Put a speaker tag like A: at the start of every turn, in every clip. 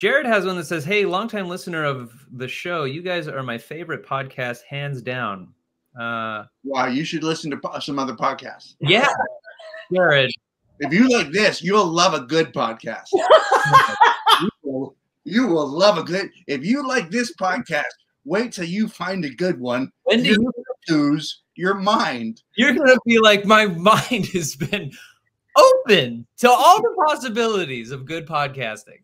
A: Jared has one that says, "Hey, longtime listener of the show, you guys are my favorite podcast, hands down."
B: Wow, you should listen to some other podcasts.
A: Yeah, Jared.
B: If you like this, you'll love a good podcast. you will love a good. If you like this podcast, wait till you find a good one.
A: When do you
B: lose your mind?
A: You're gonna be like, my mind has been open to all the possibilities of good podcasting.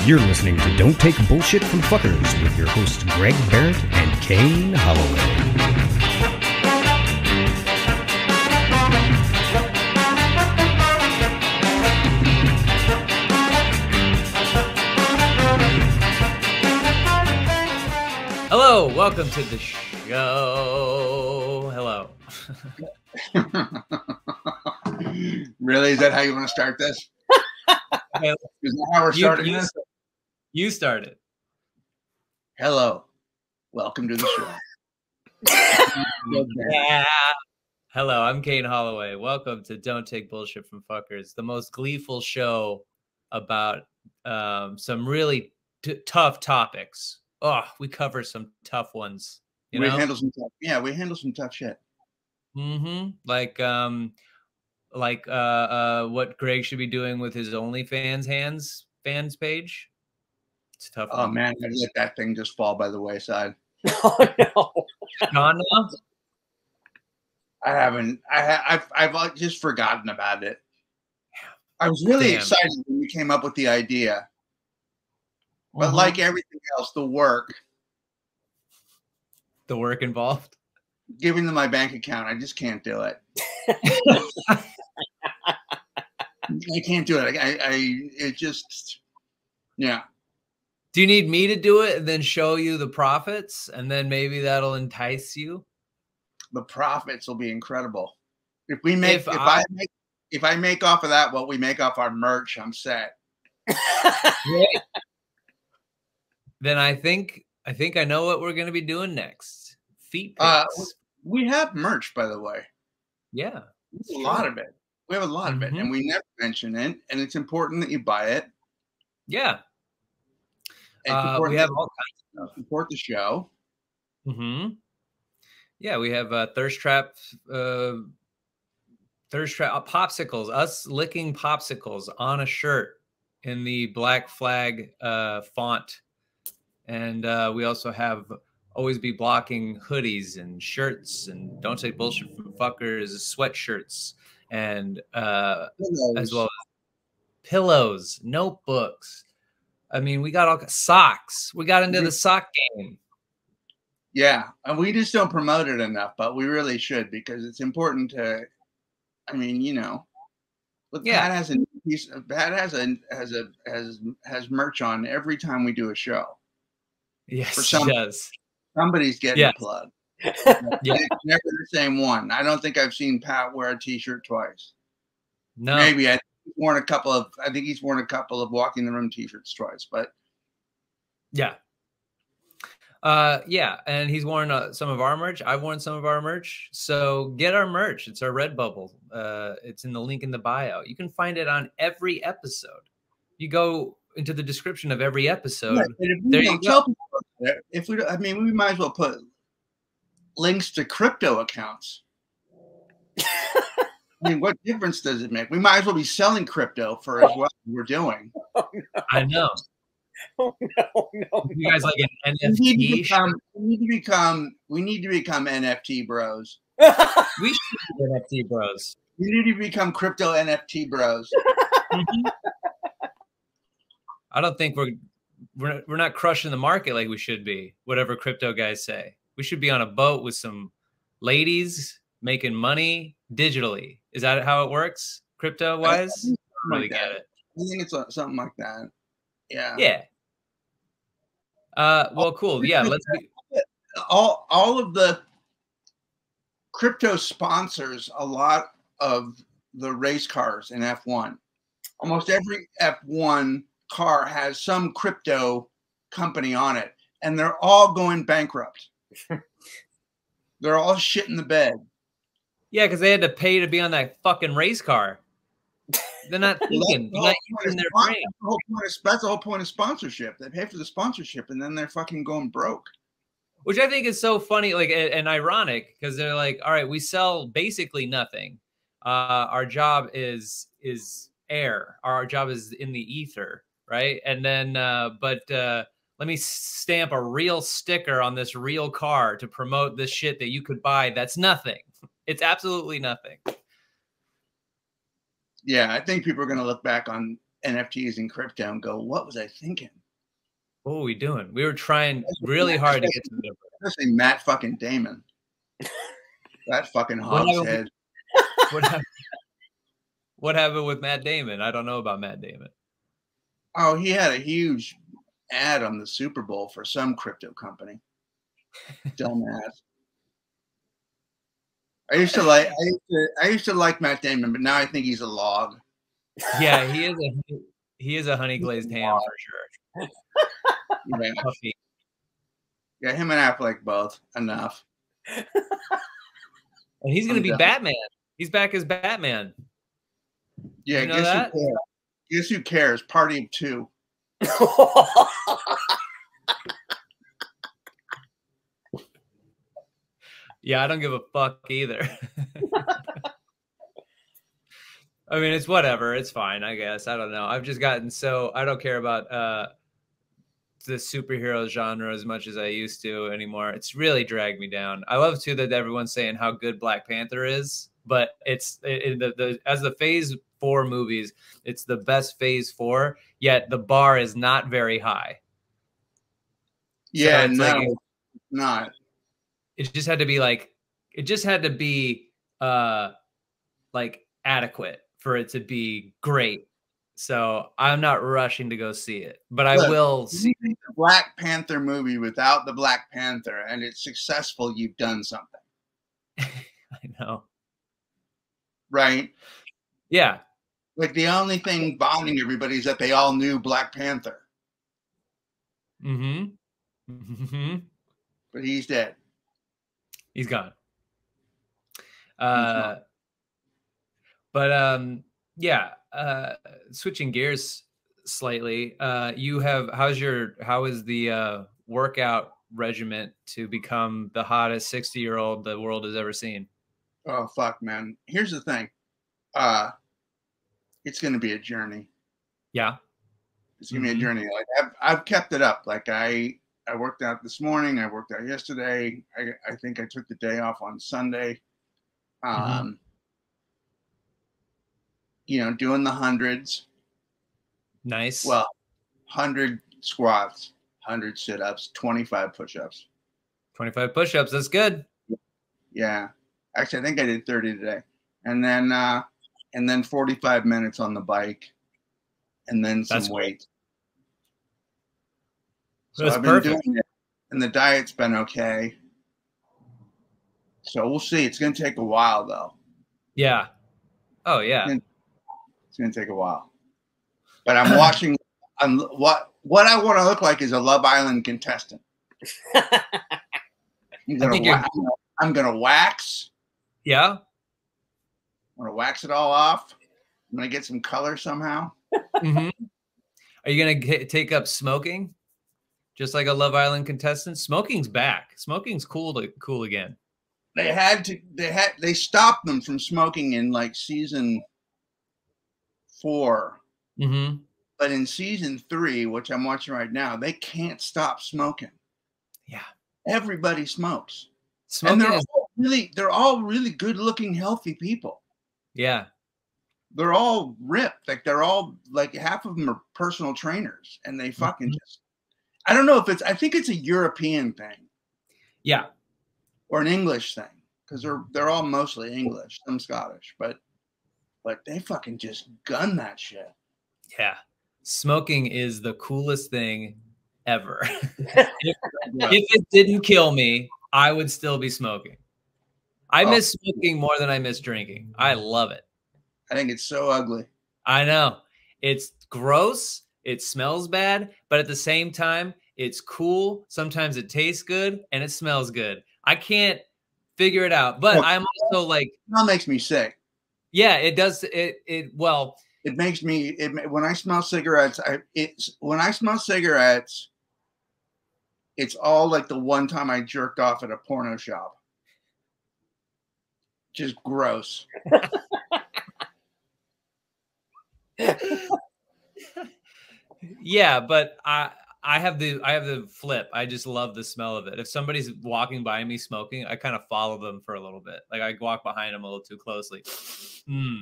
C: You're listening to Don't Take Bullshit from Fuckers with your hosts Greg Barrett and Kane Holloway.
A: Hello, welcome to the show. Hello.
B: Really? Is that how you want to start this? Is that how we're starting this?
A: You started.
B: Hello. Welcome to the show.
A: Yeah. Hello, I'm Kane Holloway. Welcome to Don't Take Bullshit from Fuckers, the most gleeful show about some really tough topics. Oh, we cover some tough ones.
B: We handle some tough. Yeah, we handle some tough shit.
A: Mm-hmm. Like what Greg should be doing with his OnlyFans fans page. It's tough.
B: Oh man, I let that thing just fall by the wayside.
D: Oh no.
A: Gone now?
B: I haven't. I've just forgotten about it. I was really excited when we came up with the idea. But like everything else, the work
A: involved.
B: Giving them my bank account, I just can't do it. I can't do it. It just, yeah.
A: Do you need me to do it and then show you the profits, and then maybe that'll entice you?
B: The profits will be incredible. If we make, if I make off of that what we make off our merch, I'm set.
A: Great. Then I think I know what we're going to be doing next. Feet pics.
B: We have merch, by the way.
A: Yeah,
B: a lot of it. We have a lot of it, and we never mention it. And it's important that you buy it.
A: Yeah. We have all kinds of stuff.
B: Support the show.
A: Yeah, we have thirst trap popsicles. Us licking popsicles on a shirt in the Black Flag font. And we also have Always Be Blocking hoodies and shirts, and Don't Take Bullshit from Fuckers sweatshirts, and as well as pillows, notebooks. I mean, we got all socks. We got into the sock game.
B: Yeah, and we just don't promote it enough, but we really should, because it's important to. I mean, you know, look, Pat has a piece. Pat has merch on every time we do a show.
A: Yes, he does.
B: Somebody's getting a plug. It's never the same one. I don't think I've seen Pat wear a T-shirt twice.
A: No,
B: maybe I think he's worn a couple of Walking the Room T-shirts twice, but
A: yeah, and he's worn some of our merch. I've worn some of our merch. So get our merch. It's our Redbubble. It's in the link in the bio. You can find it on every episode. You go into the description of every episode. There you go.
B: If we, I mean, we might as well put links to crypto accounts. I mean, what difference does it make? We might as well be selling crypto for as well as we're doing.
A: Oh, no. I know.
D: Oh no!
A: You guys like an NFT?
B: We need to become NFT bros.
A: We should be NFT bros.
B: We need to become crypto NFT bros.
A: I don't think we're not crushing the market like we should be. Whatever crypto guys say, we should be on a boat with some ladies making money digitally. Is that how it works, crypto wise? I really get it.
B: I think it's something like that. Yeah.
A: Yeah. Well, cool. Yeah. Let's be
B: all of the crypto sponsors a lot of the race cars in F1. Almost every F1 car has some crypto company on it, and they're all going bankrupt. They're all shit in the bed.
A: Yeah, because they had to pay to be on that fucking race car. They're not thinking. They're not using their brain.
B: That's the whole point of sponsorship. They pay for the sponsorship, and then they're fucking going broke.
A: Which I think is so funny, like, and ironic, because they're like, all right, we sell basically nothing. Our job is air. Our job is in the ether, right? And then, but let me stamp a real sticker on this real car to promote this shit that you could buy. That's nothing. It's absolutely nothing.
B: Yeah, I think people are going to look back on NFTs and crypto and go, "What was I thinking?
A: What were we doing? We were trying really hard to get to the
B: Especially Matt fucking Damon. That fucking hogshead.
A: What happened with Matt Damon? I don't know about Matt Damon.
B: Oh, he had a huge ad on the Super Bowl for some crypto company. Dumbass. I used to like Matt Damon, but now I think he's a log.
A: Yeah, he is a honey glazed ham for sure.
B: Yeah.
A: Puffy.
B: Yeah, him and Affleck both. Enough.
A: And he's going to be Batman. He's back as Batman.
B: Yeah,
A: you know that?
B: Guess who cares? Party of two.
A: Yeah, I don't give a fuck either. I mean, it's whatever. It's fine, I guess. I don't know. I've just gotten so I don't care about the superhero genre as much as I used to anymore. It's really dragged me down. I love too that everyone's saying how good Black Panther is, but it's as the Phase 4 movies, it's the best Phase 4. Yet the bar is not very high.
B: Yeah,
A: so
B: no,
A: like,
B: not.
A: It just had to be like like adequate for it to be great. So I'm not rushing to go see it, but I will see
B: the Black Panther movie without the Black Panther and it's successful, you've done something.
A: I know.
B: Right?
A: Yeah.
B: Like the only thing bonding everybody is that they all knew Black Panther.
A: Mm-hmm. Mm-hmm.
B: But he's dead.
A: He's gone. Yeah. Switching gears slightly. How is the workout regimen to become the hottest 60-year-old the world has ever seen?
B: Oh fuck, man. Here's the thing. It's gonna be a journey.
A: Yeah.
B: It's gonna be a journey. Like I've kept it up. Like I worked out this morning. I worked out yesterday. I think I took the day off on Sunday. You know, doing the hundreds.
A: Nice.
B: Well, 100 squats, 100 sit-ups, 25 push-ups.
A: 25 push-ups. That's good.
B: Yeah. Actually, I think I did 30 today. And then 45 minutes on the bike. And then some weight. So I've been doing it, and the diet's been okay. So we'll see. It's going to take a while, though.
A: Yeah. Oh, yeah.
B: It's going to take a while. But I'm watching. What I want to look like is a Love Island contestant. I'm going to wax.
A: Yeah.
B: I'm going to wax it all off. I'm going to get some color somehow.
A: Mm-hmm. Are you going to take up smoking? Just like a Love Island contestant? Smoking's back. Smoking's cool again.
B: They stopped them from smoking in like season 4.
A: Mm-hmm.
B: But in season 3, which I'm watching right now, they can't stop smoking.
A: Yeah.
B: Everybody smokes.
A: Smoking
B: and they're all really good looking, healthy people.
A: Yeah.
B: They're all ripped. Like they're all like half of them are personal trainers and they fucking just, I don't know if I think it's a European thing.
A: Yeah.
B: Or an English thing. Because they're all mostly English, some Scottish, but they fucking just gun that shit.
A: Yeah. Smoking is the coolest thing ever. If it didn't kill me, I would still be smoking. I miss smoking more than I miss drinking. I love it.
B: I think it's so ugly.
A: I know. It's gross. It smells bad, but at the same time, it's cool. Sometimes it tastes good and it smells good. I can't Figure it out. But I'm also like,
B: That makes me sick.
A: yeah, it does. Well,
B: It makes me. When I smell cigarettes, when I smell cigarettes, it's all like the one time I jerked off at a porno shop. Just gross.
A: yeah, but I have the flip. I just love the smell of it. If somebody's walking by me smoking, I kind of follow them for a little bit. Like I walk behind them a little too closely.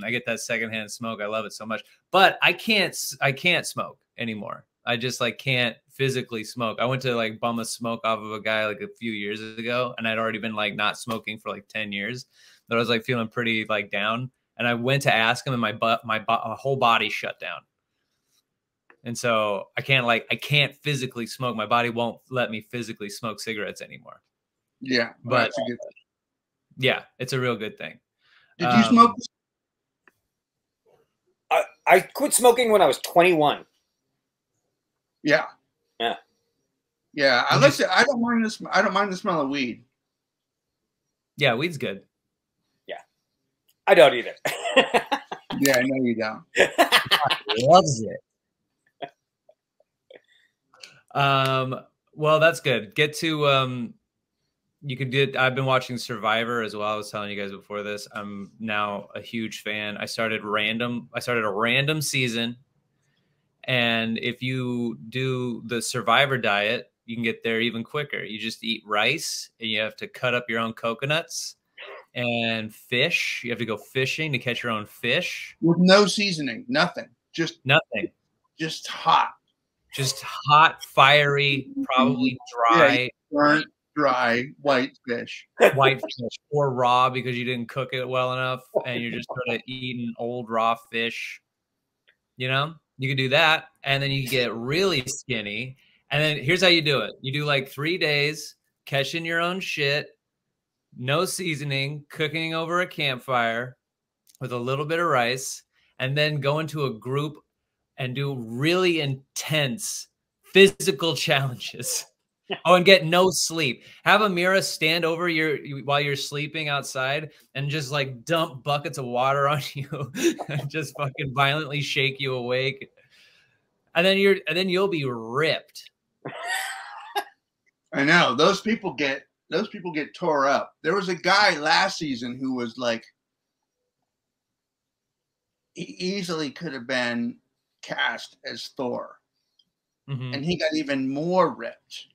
A: I get that secondhand smoke. I love it so much. But I can't smoke anymore. I just like can't physically smoke. I went to like bum a smoke off of a guy like a few years ago, and I'd already been like not smoking for like 10 years. But I was like feeling pretty like down, and I went to ask him, and my whole body shut down. And so I can't physically smoke. My body won't let me physically smoke cigarettes anymore.
B: Yeah,
A: but
B: that's a good thing.
A: Yeah, it's a real good thing.
B: Did you smoke?
D: I quit smoking when I was 21.
B: Yeah.
D: Yeah.
B: Yeah. I don't mind this. I don't mind the smell of weed.
A: Yeah, weed's good.
D: Yeah. I don't either.
B: Yeah, I know you don't.
A: Loves it. Well, that's good. Get to you could do. I've been watching Survivor as well. I was telling you guys before this. I'm now a huge fan. I started a random season, and if you do the Survivor diet, you can get there even quicker. You just eat rice, and you have to cut up your own coconuts and fish. You have to go fishing to catch your own fish
B: with no seasoning, nothing, just
A: nothing,
B: just hot.
A: Just hot, fiery, probably dry,
B: yeah, burnt, dry white fish.
A: White fish or raw because you didn't cook it well enough, and you're just sort of eating old raw fish. You know, you could do that, and then you get really skinny. And then here's how you do it: you do like 3 days, catching your own shit, no seasoning, cooking over a campfire with a little bit of rice, and then go into a group and do really intense physical challenges. Oh, and get no sleep. Have Amira stand over while you're sleeping outside and just like dump buckets of water on you and just fucking violently shake you awake. And then you'll be ripped.
B: I know. Those people get tore up. There was a guy last season who was like, he easily could have been cast as Thor, and he got even more ripped.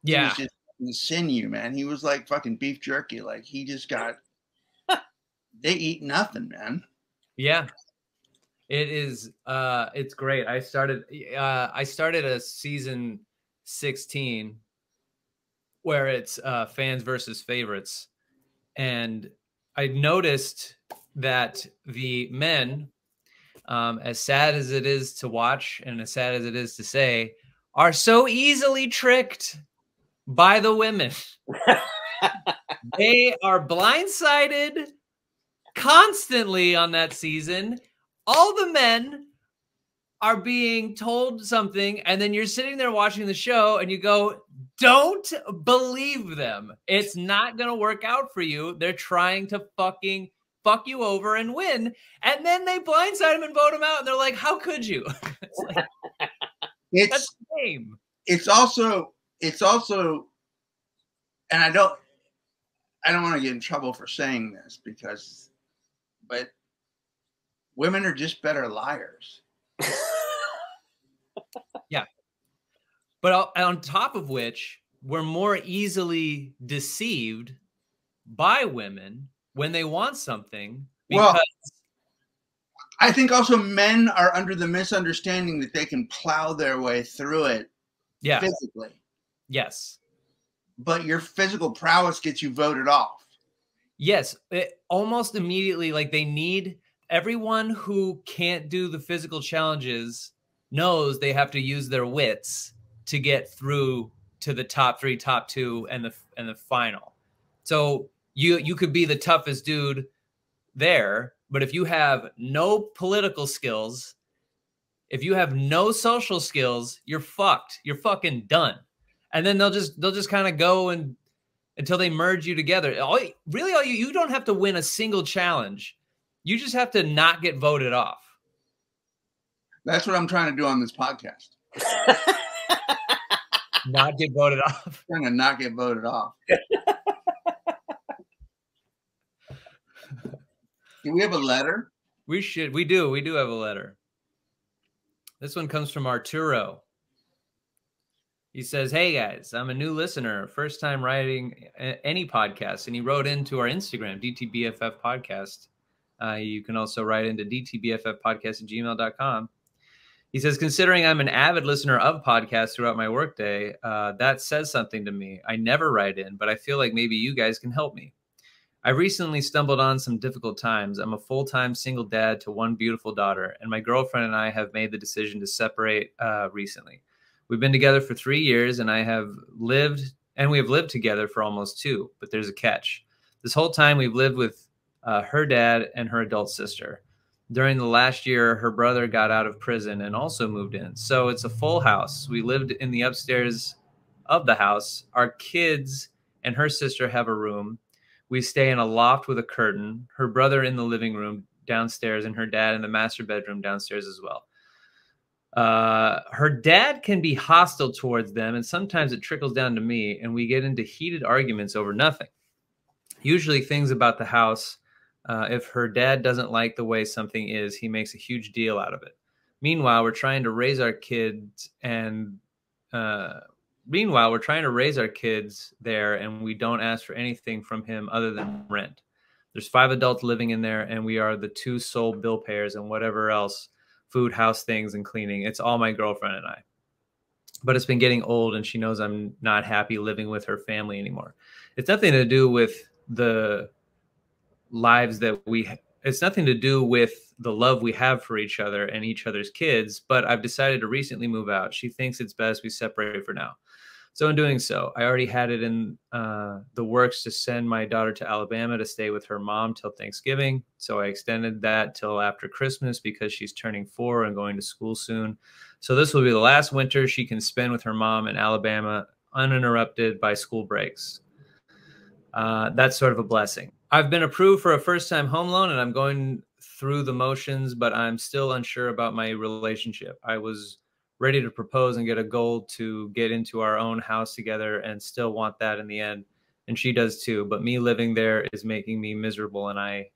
A: Yeah,
B: he was just sinew, man. He was like fucking beef jerky. Like he just got. They eat nothing, man.
A: Yeah, it is. It's great. I started a season 16 where it's fans versus favorites, and I noticed that the men, as sad as it is to watch and as sad as it is to say, are so easily tricked by the women. They are blindsided constantly on that season. All the men are being told something, and then you're sitting there watching the show and you go, don't believe them. It's not going to work out for you. They're trying to fucking fuck you over and win. And then they blindside him and vote him out. And they're like, how could you? It's like, that's the game.
B: It's also, and I don't want to get in trouble for saying this but women are just better liars.
A: Yeah. But on top of which, we're more easily deceived by women when they want something. Because
B: I think also men are under the misunderstanding that they can plow their way through it physically.
A: Yes.
B: But your physical prowess gets you voted off.
A: Yes. Almost immediately, like they need everyone who can't do the physical challenges knows they have to use their wits to get through to the top 3, top 2, and the final. So you could be the toughest dude there, but if you have no political skills, if you have no social skills, you're fucked. You're fucking done. And then they'll just kind of go and until they merge you together. You don't have to win a single challenge. You just have to not get voted off.
B: That's what I'm trying to do on this podcast.
A: Not get voted off.
B: I'm trying to not get voted off. Do we have a letter?
A: We should. We do. We do have a letter. This one comes from Arturo. He says, "Hey guys, I'm a new listener, first time writing any podcast." And he wrote into our Instagram, DTBFF Podcast. You can also write into dtbffpodcast@gmail.com. He says, "Considering I'm an avid listener of podcasts throughout my workday, that says something to me. I never write in, but I feel like maybe you guys can help me. I recently stumbled on some difficult times. I'm a full-time single dad to one beautiful daughter, and my girlfriend and I have made the decision to separate recently. We've been together for 3 years, and we have lived together for almost 2, but there's a catch. This whole time we've lived with her dad and her adult sister. During the last year, her brother got out of prison and also moved in. So it's a full house. We lived in the upstairs of the house. Our kids and her sister have a room. We stay in a loft with a curtain, her brother in the living room downstairs, and her dad in the master bedroom downstairs as well. Her dad can be hostile towards them, and sometimes it trickles down to me, and we get into heated arguments over nothing. Usually things about the house. If her dad doesn't like the way something is, he makes a huge deal out of it. Meanwhile, we're trying to raise our kids there, and we don't ask for anything from him other than rent. There's 5 adults living in there, and we are the 2 sole bill payers and whatever else, food, house things, and cleaning. It's all my girlfriend and I. But it's been getting old, and she knows I'm not happy living with her family anymore. It's nothing to do with the lives that it's nothing to do with the love we have for each other and each other's kids, but I've decided to recently move out. She thinks it's best we separate for now. So in doing so, I already had it in the works to send my daughter to Alabama to stay with her mom till Thanksgiving. So I extended that till after Christmas because she's turning 4 and going to school soon. So this will be the last winter she can spend with her mom in Alabama, uninterrupted by school breaks. That's sort of a blessing. I've been approved for a first-time home loan, and I'm going through the motions, but I'm still unsure about my relationship. I was ready to propose and get a goal to get into our own house together and still want that in the end. And she does too, but me living there is making me miserable, and I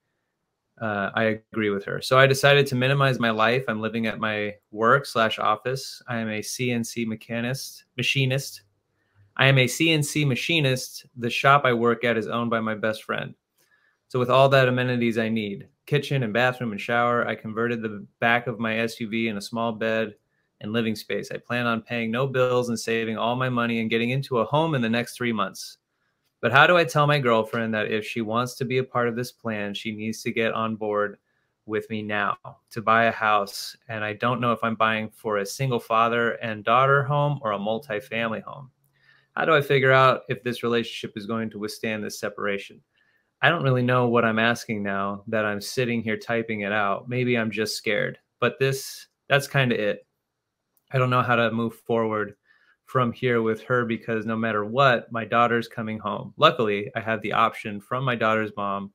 A: agree with her. So I decided to minimize my life. I'm living at my work/office. I am a CNC machinist. I am a CNC machinist. The shop I work at is owned by my best friend. So with all that amenities I need, kitchen and bathroom and shower, I converted the back of my SUV in a small bed and living space. I plan on paying no bills and saving all my money and getting into a home in the next 3 months. But how do I tell my girlfriend that if she wants to be a part of this plan, she needs to get on board with me now to buy a house? And I don't know if I'm buying for a single father and daughter home or a multi-family home. How do I figure out if this relationship is going to withstand this separation? I don't really know what I'm asking now that I'm sitting here typing it out. Maybe I'm just scared, but that's kind of it. I don't know how to move forward from here with her because no matter what, my daughter's coming home. Luckily, I have the option from my daughter's mom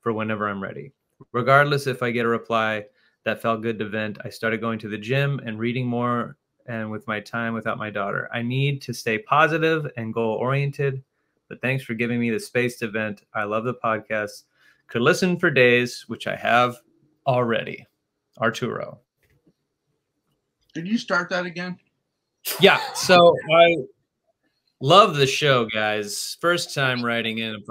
A: for whenever I'm ready. Regardless if I get a reply that felt good to vent, I started going to the gym and reading more, and with my time without my daughter. I need to stay positive and goal-oriented, but thanks for giving me the space to vent. I love the podcast. Could listen for days, which I have already. Arturo.
B: Did you start that again?
A: Yeah, so I love the show, guys. First time writing in.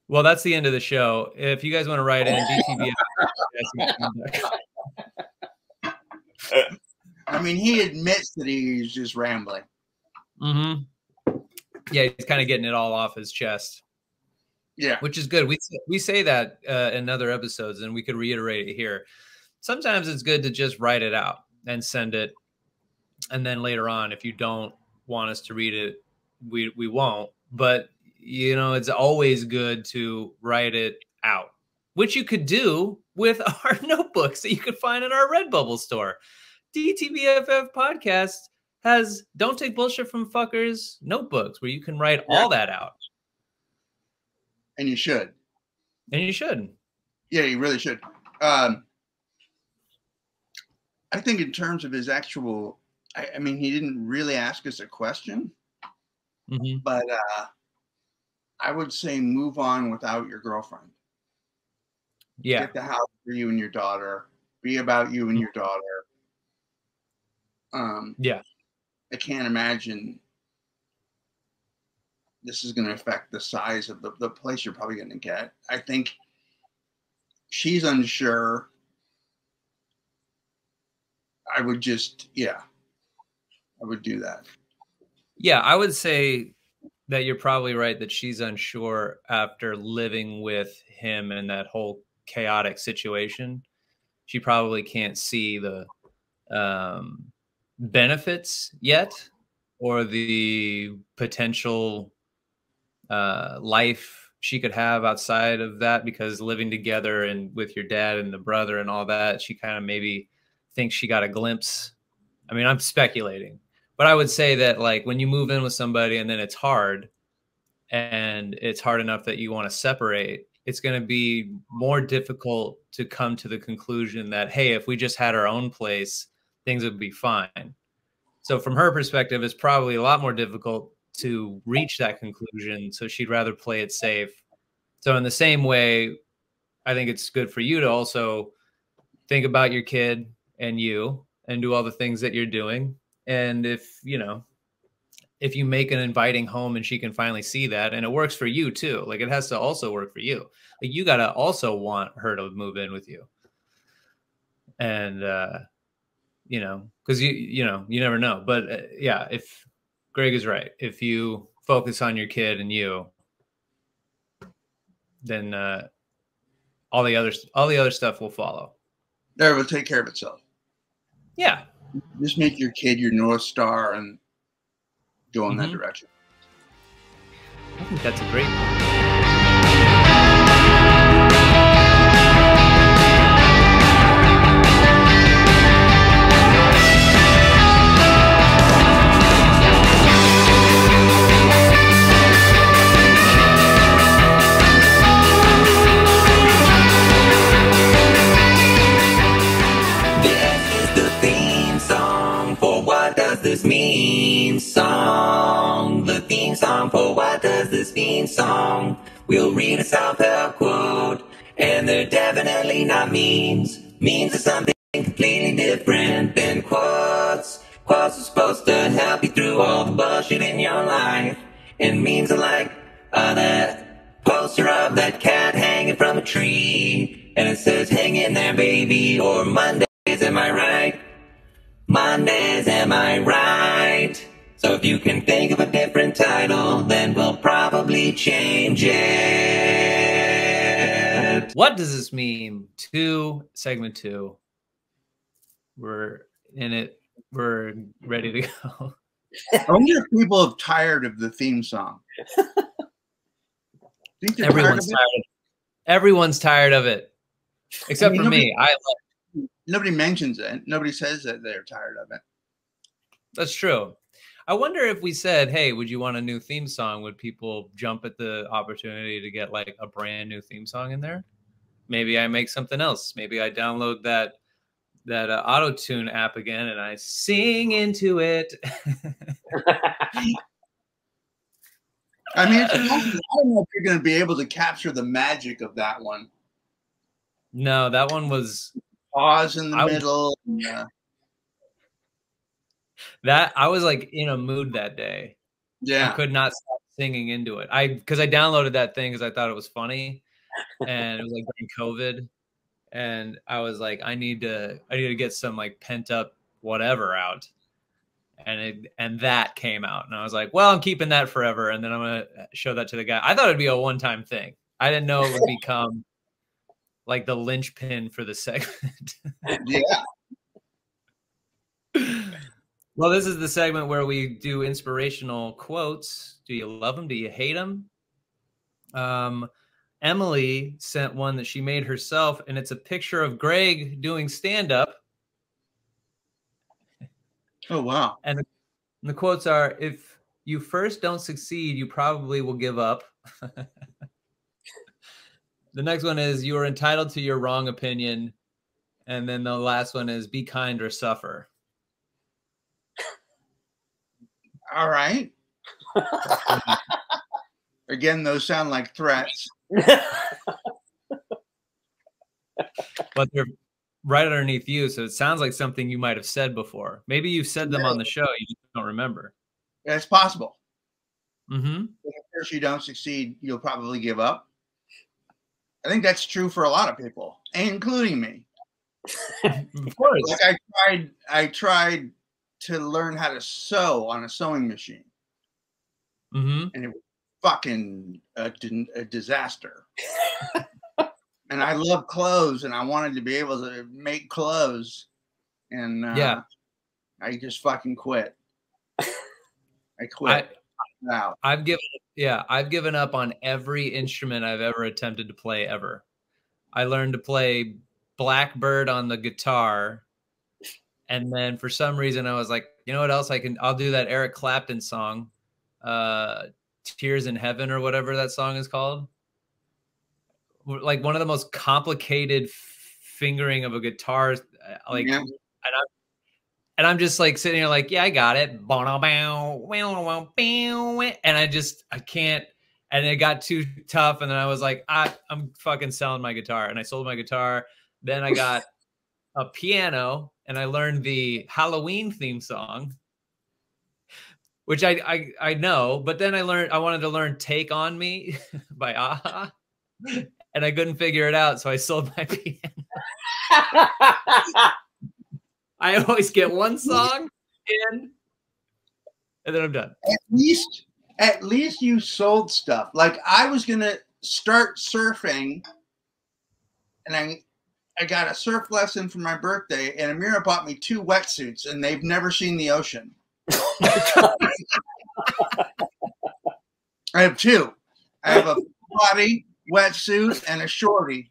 A: Well, that's the end of the show. If you guys want to write in, DTB.
B: I mean, he admits that he's just rambling.
A: Mm-hmm. Yeah, he's kind of getting it all off his chest.
B: Yeah,
A: which is good. We say that in other episodes, and we could reiterate it here. Sometimes it's good to just write it out and send it, and then later on, if you don't want us to read it, we won't. But you know, it's always good to write it out, which you could do with our notebooks that you could find in our Redbubble store. DTBFF Podcast has Don't Take Bullshit from Fuckers notebooks where you can write all that out.
B: And you should.
A: And you should.
B: Yeah, you really should. I think in terms of his actual, I mean, he didn't really ask us a question, but I would say move on without your girlfriend.
A: Yeah.
B: Get the house for you and your daughter. Be about you and your daughter.
A: Yeah.
B: I can't imagine this is going to affect the size of the place you're probably going to get. I think she's unsure. I would just, I would do that.
A: Yeah, I would say that you're probably right that she's unsure after living with him in that whole chaotic situation. She probably can't see the benefits yet, or the potential life she could have outside of that, because living together and with your dad and the brother and all that, she kind of maybe thinks she got a glimpse. I mean, I'm speculating, but I would say that like when you move in with somebody and then it's hard, and it's hard enough that you want to separate, it's going to be more difficult to come to the conclusion that, hey, if we just had our own place, things would be fine. So from her perspective, it's probably a lot more difficult to reach that conclusion. So she'd rather play it safe. So in the same way, I think it's good for you to also think about your kid and you, and do all the things that you're doing. And if you make an inviting home and she can finally see that, and it works for you too, like it has to also work for you. Like you got to also want her to move in with you. And, cause you never know, but yeah, if Greg is right, if you focus on your kid and you, then, all the other stuff will follow.
B: It will take care of itself.
A: Yeah.
B: Just make your kid your North Star and go in that direction.
A: I think that's a great
E: This mean song, the theme song for What Does This Mean song. We'll read a self-help quote, and they're definitely not memes. Memes are something completely different than quotes. Quotes are supposed to help you through all the bullshit in your life, and memes are like that poster of that cat hanging from a tree, and it says, "Hang in there, baby," or "Mondays, am I right? Mondays, am I right?" So if you can think of a different title, then we'll probably change it.
A: What does this mean? Segment 2. We're in it. We're ready to go.
B: I wonder if people are tired of the theme song.
A: Everyone's tired of it, except for me. I love it.
B: Nobody mentions it. Nobody says that they're tired of it.
A: That's true. I wonder if we said, hey, would you want a new theme song? Would people jump at the opportunity to get like a brand new theme song in there? Maybe I make something else. Maybe I download that auto-tune app again and I sing into it.
B: I mean, I don't know if you're going to be able to capture the magic of that one.
A: No, that one was...
B: Pause in the middle.
A: That I was like in a mood that day.
B: Yeah,
A: I could not stop singing into it. Because I downloaded that thing because I thought it was funny, and it was like during COVID, and I was like, I need to get some like pent up whatever out, and that came out, and I was like, well, I'm keeping that forever, and then I'm gonna show that to the guy. I thought it'd be a one-time thing. I didn't know it would become like the linchpin for the segment.
B: Yeah.
A: Well, this is the segment where we do inspirational quotes. Do you love them? Do you hate them? Emily sent one that she made herself, and it's a picture of Greg doing stand-up.
B: Oh, wow.
A: And And the quotes are, if you first don't succeed, you probably will give up. The next one is, you are entitled to your wrong opinion. And then the last one is, be kind or suffer.
B: All right. Again, those sound like threats.
A: But they're right underneath you, so it sounds like something you might have said before. Maybe you've said them on the show, you just don't remember.
B: It's possible.
A: Mm-hmm.
B: If first you don't succeed, you'll probably give up. I think that's true for a lot of people, including me.
A: Of course.
B: Like I tried to learn how to sew on a sewing machine,
A: Mm-hmm.
B: and it was fucking a disaster. And I love clothes, and I wanted to be able to make clothes, and
A: Yeah.
B: I just fucking quit. I quit. Wow.
A: I've given up on every instrument I've ever attempted to play ever. I learned to play Blackbird on the guitar, and then for some reason I was like, you know what else I'll do that Eric Clapton song, Tears in Heaven or whatever that song is called. Like one of the most complicated fingering of a guitar, like,
B: Yeah.
A: and I'm just like sitting here like, yeah, I got it. And I can't. And it got too tough. And then I was like, I'm fucking selling my guitar. And I sold my guitar. Then I got a piano and I learned the Halloween theme song, which I know. But then I wanted to learn Take On Me by a-ha. And I couldn't figure it out. So I sold my piano. I always get one song in, and then I'm done.
B: At least you sold stuff. Like I was gonna start surfing, and I got a surf lesson for my birthday, and Amira bought me 2 wetsuits, and they've never seen the ocean. I have 2. I have a body wetsuit and a shorty.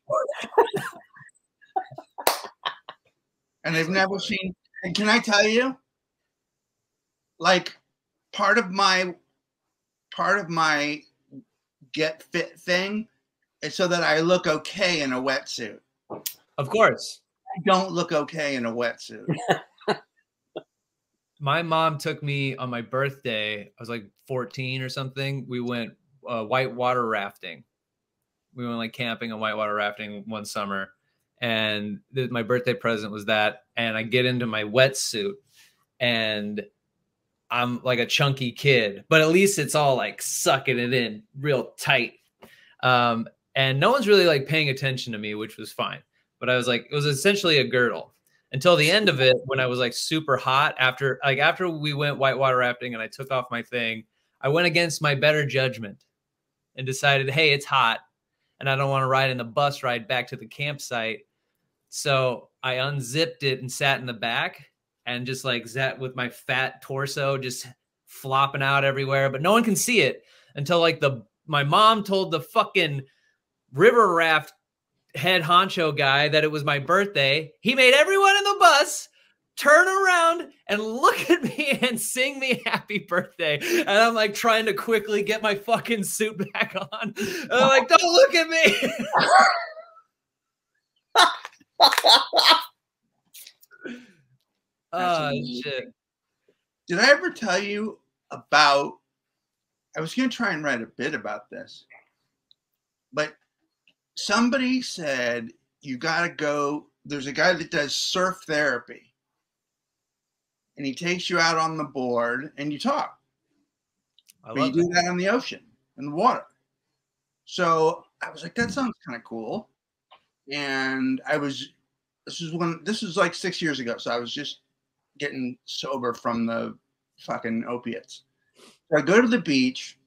B: And they've never seen. And can I tell you, like, part of my get fit thing is so that I look okay in a wetsuit.
A: Of course.
B: I don't look okay in a wetsuit.
A: My mom took me on my birthday. I was like 14 or something. We went whitewater rafting. We went like camping and whitewater rafting one summer. And my birthday present was that. And I get into my wetsuit and I'm like a chunky kid, but at least it's all like sucking it in real tight. And no one's really like paying attention to me, which was fine. But I was like, it was essentially a girdle until the end of it when I was like super hot after we went whitewater rafting and I took off my thing. I went against my better judgment and decided, hey, it's hot. And I don't want to ride in the bus ride back to the campsite. So I unzipped it and sat in the back and just like sat with my fat torso just flopping out everywhere. But no one can see it until like my mom told the fucking river raft head honcho guy that it was my birthday. He made everyone in the bus turn around and look at me and sing me happy birthday. And I'm like trying to quickly get my fucking suit back on. And I'm like, don't look at me. Oh, shit.
B: Did I ever tell you about, I was going to try and write a bit about this, but somebody said, you got to go, there's a guy that does surf therapy. And he takes you out on the board and you talk. But you do that on the ocean, in the water. So I was like, that sounds kind of cool. And this was like 6 years ago. So I was just getting sober from the fucking opiates. So I go to the beach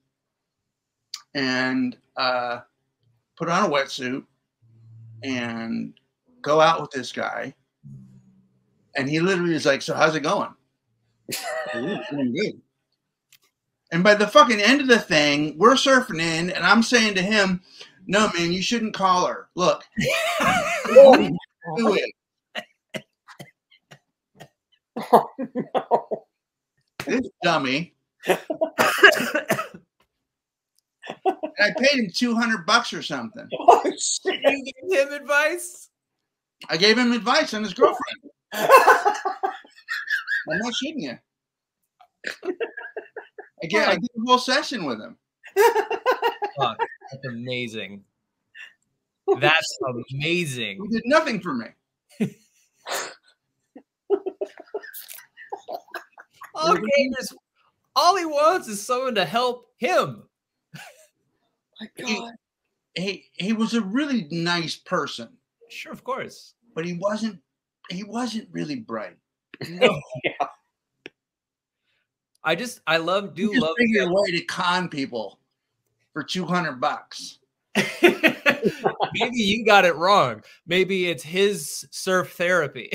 B: and put on a wetsuit and go out with this guy. And he literally is like, so how's it going? Good. And by the fucking end of the thing, we're surfing in, and I'm saying to him, no, man, you shouldn't call her. Look. Do it.
D: Oh, no.
B: this dummy. And I paid him $200 or something.
D: Oh, shit.
A: You gave him advice?
B: I gave him advice on his girlfriend. I'm not shitting you. I did a whole session with him.
A: Fuck, that's amazing. That's amazing.
B: He did nothing for me.
A: All he wants is someone to help him.
D: My God.
B: He was a really nice person,
A: Sure, of course.
B: but he wasn't really bright.
A: No.
D: Yeah.
A: I love
B: Figure a way to con people for $200.
A: Maybe you got it wrong. Maybe it's his surf therapy.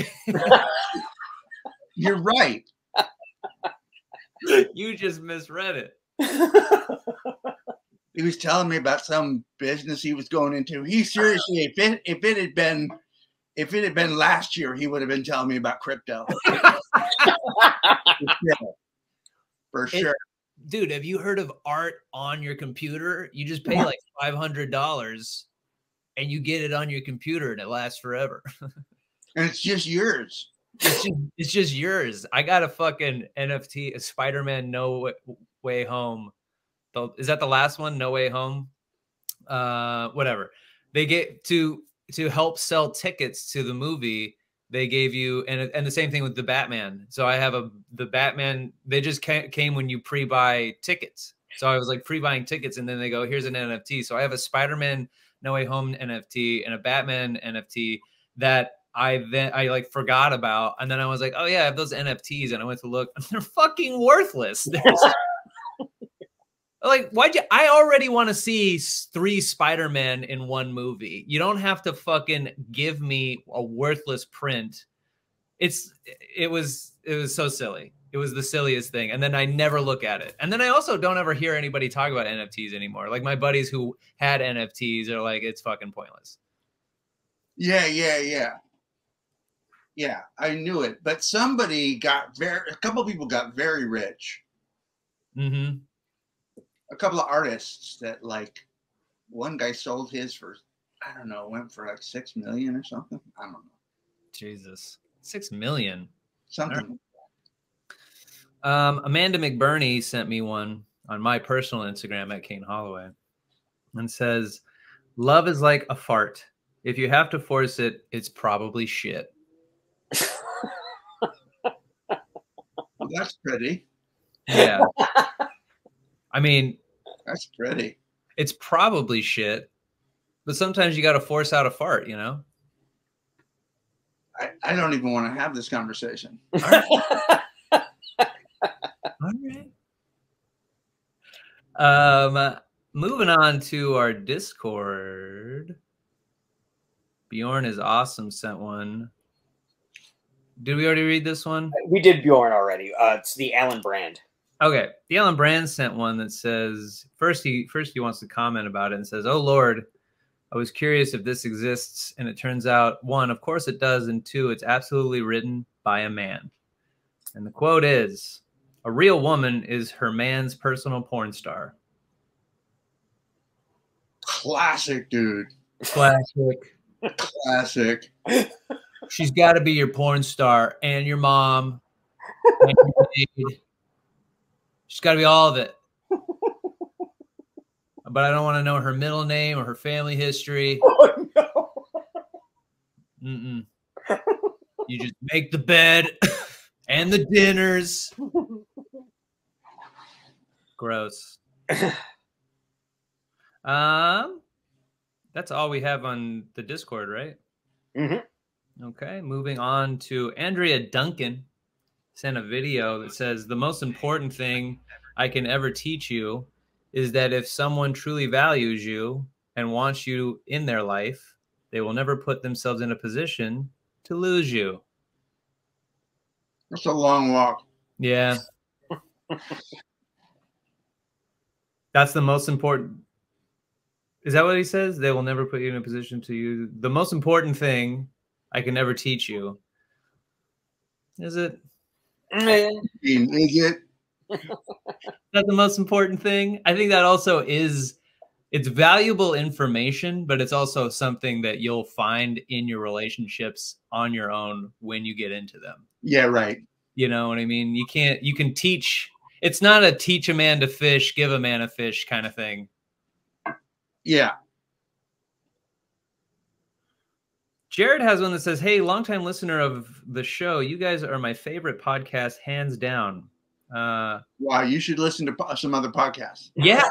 B: You're right.
A: You just misread it.
B: He was telling me about some business he was going into. He seriously, if it had been last year, he would have been telling me about crypto. For sure.
A: Dude, have you heard of art on your computer? You just pay like $500 and you get it on your computer and it lasts forever.
B: And it's just yours.
A: It's just yours. I got a fucking NFT, a Spider-Man No Way Home. Is that the last one? No Way Home? Whatever. They get to help sell tickets to the movie. They gave you, and the same thing with the Batman. So I have the Batman. They just came when you pre-buy tickets. So I was like pre-buying tickets, and then they go, here's an NFT. So I have a Spider-Man No Way Home NFT and a Batman NFT that I like forgot about, and then I was like, oh yeah, I have those NFTs, and I went to look, and they're fucking worthless. Like, I already want to see 3 Spider-Man in one movie. You don't have to fucking give me a worthless print. It was so silly. It was the silliest thing. And then I never look at it. And then I also don't ever hear anybody talk about NFTs anymore. Like my buddies who had NFTs are like, it's fucking pointless.
B: Yeah. Yeah, I knew it. But a couple of people got very rich.
A: Mm-hmm.
B: A couple of artists that, like, one guy sold his for, I don't know, went for like 6 million or something. I don't know.
A: Jesus. 6 million.
B: Something.
A: Amanda McBurney sent me one on my personal Instagram at Kane Holloway and says, love is like a fart. If you have to force it, it's probably shit.
B: Well, that's pretty.
A: Yeah. I mean,
B: that's pretty.
A: It's probably shit, but sometimes you got to force out a fart, you know?
B: I don't even want to have this conversation.
A: All right. All right. Moving on to our Discord. Bjorn is awesome sent one. Did we already read this one?
D: We did Bjorn already. It's the Alan Brand.
A: Okay. The Alan Brand sent one that says, first he wants to comment about it and says, oh, Lord, I was curious if this exists. And it turns out, 1, of course it does. And 2, it's absolutely written by a man. And the quote is, a real woman is her man's personal porn star.
B: Classic, dude.
A: Classic.
B: Classic.
A: She's got to be your porn star and your mom. And your maid. She's got to be all of it. But I don't want to know her middle name or her family history.
D: Oh, no.
A: Mm-mm. You just make the bed and the dinners. Gross. That's all we have on the Discord, right?
D: Mm-hmm.
A: Okay, moving on to Andrea Duncan. Sent a video that says, the most important thing I can ever teach you is that if someone truly values you and wants you in their life, they will never put themselves in a position to lose you.
B: That's a long walk.
A: Yeah. That's the most important. Is that what he says? They will never put you in a position to use. The most important thing I can ever teach you. Is it?
B: Is it?
A: That's the most important thing. I think that also is, it's valuable information, but it's also something that you'll find in your relationships on your own when you get into them.
B: Yeah, right.
A: You know what I mean? You can teach. It's not a teach a man to fish, give a man a fish kind of thing.
B: Yeah.
A: Jared has one that says, hey, longtime listener of the show, you guys are my favorite podcast, hands down.
B: Wow, you should listen to some other podcasts.
A: Yeah,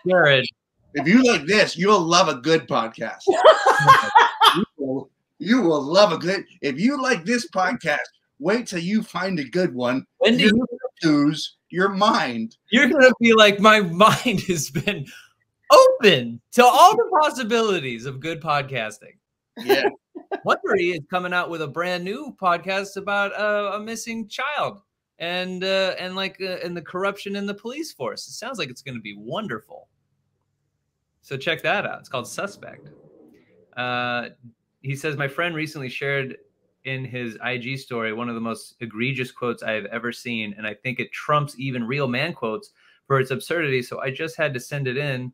A: Jared.
B: If you like this, you'll love a good podcast. you will love a good. If you like this podcast, wait till you find a good one.
A: When do you
B: lose your mind?
A: You're gonna be like, my mind has been open to all the possibilities of good podcasting.
B: Yeah.
A: Wondery is coming out with a brand new podcast about a missing child and the corruption in the police force. It sounds like it's going to be wonderful. So check that out. It's called Suspect. He says, my friend recently shared in his IG story one of the most egregious quotes I have ever seen, and I think it trumps even real man quotes for its absurdity. So I just had to send it in,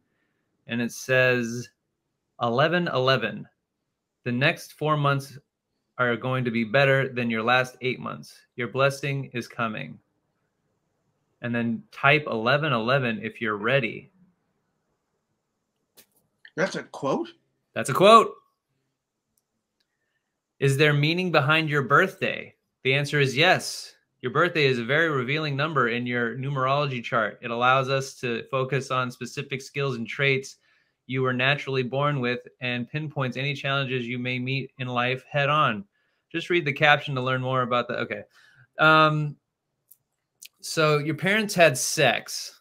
A: and it says 11/11. The next 4 months are going to be better than your last 8 months. Your blessing is coming. And then type 11/11 if you're ready.
B: That's a quote?
A: That's a quote. Is there meaning behind your birthday? The answer is yes. Your birthday is a very revealing number in your numerology chart. It allows us to focus on specific skills and traits you were naturally born with and pinpoints any challenges you may meet in life head on. Just read the caption to learn more about that. Okay. So your parents had sex,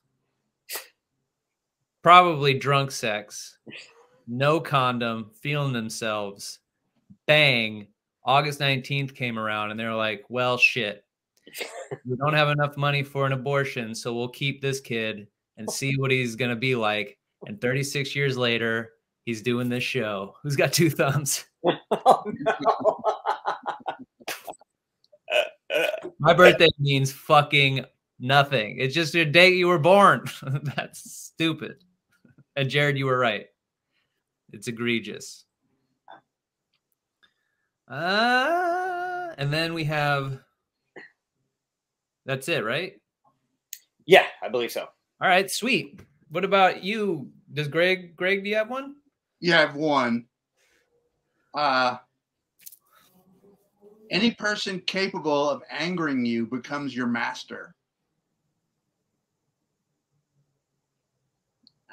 A: probably drunk sex, no condom, feeling themselves. Bang. August 19th came around and they're like, well, shit, we don't have enough money for an abortion. So we'll keep this kid and see what he's going to be like. And 36 years later, he's doing this show. Who's got two thumbs?
D: Oh, no.
A: My birthday means fucking nothing. It's just your day you were born. That's stupid. And Jared, you were right. It's egregious. And then we have, that's it, right?
D: Yeah, I believe so.
A: All right, sweet. What about you? Does Greg, do you have one?
B: Yeah, I have one. Any person capable of angering you becomes your master.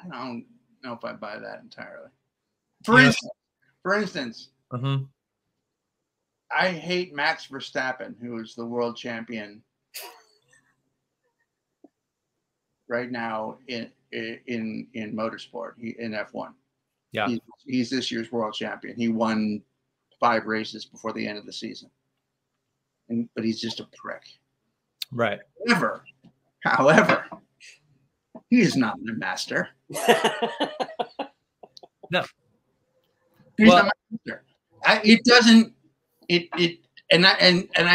B: I don't know if I buy that entirely. For instance, I hate Max Verstappen, who is the world champion right now in motorsport, in F1.
A: Yeah,
B: he's this year's world champion. He won 5 races before the end of the season, but he's just a prick.
A: Right.
B: However, he is not my master.
A: No,
B: he's not my master. I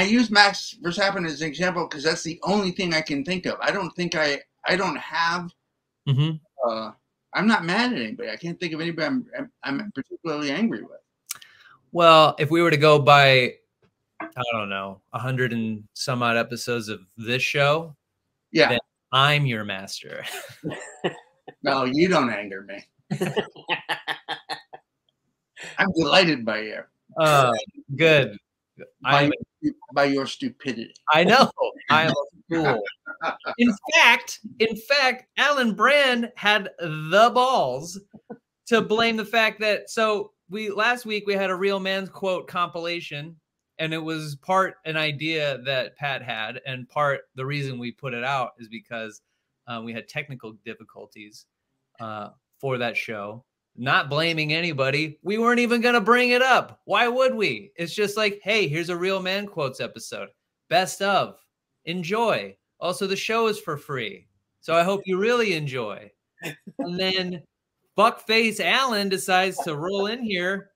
B: use Max Verstappen as an example because that's the only thing I can think of. I don't have. I'm not mad at anybody. I can't think of anybody I'm particularly angry with.
A: Well, if we were to go by, I don't know, 100 and some odd episodes of this show,
B: yeah,
A: then I'm your master.
B: No, you don't anger me. I'm delighted by you.
A: Good.
B: By your stupidity.
A: I know. I am a fool. In fact, Alan Brand had the balls to blame the fact that, so last week we had a Real Man's Quote compilation, and it was part an idea that Pat had, and part the reason we put it out is because we had technical difficulties for that show. Not blaming anybody. We weren't even going to bring it up. Why would we? It's just like, hey, here's a Real Man Quotes episode. Best of. Enjoy. Also, the show is for free. So I hope you really enjoy. And then fuckface Alan decides to roll in here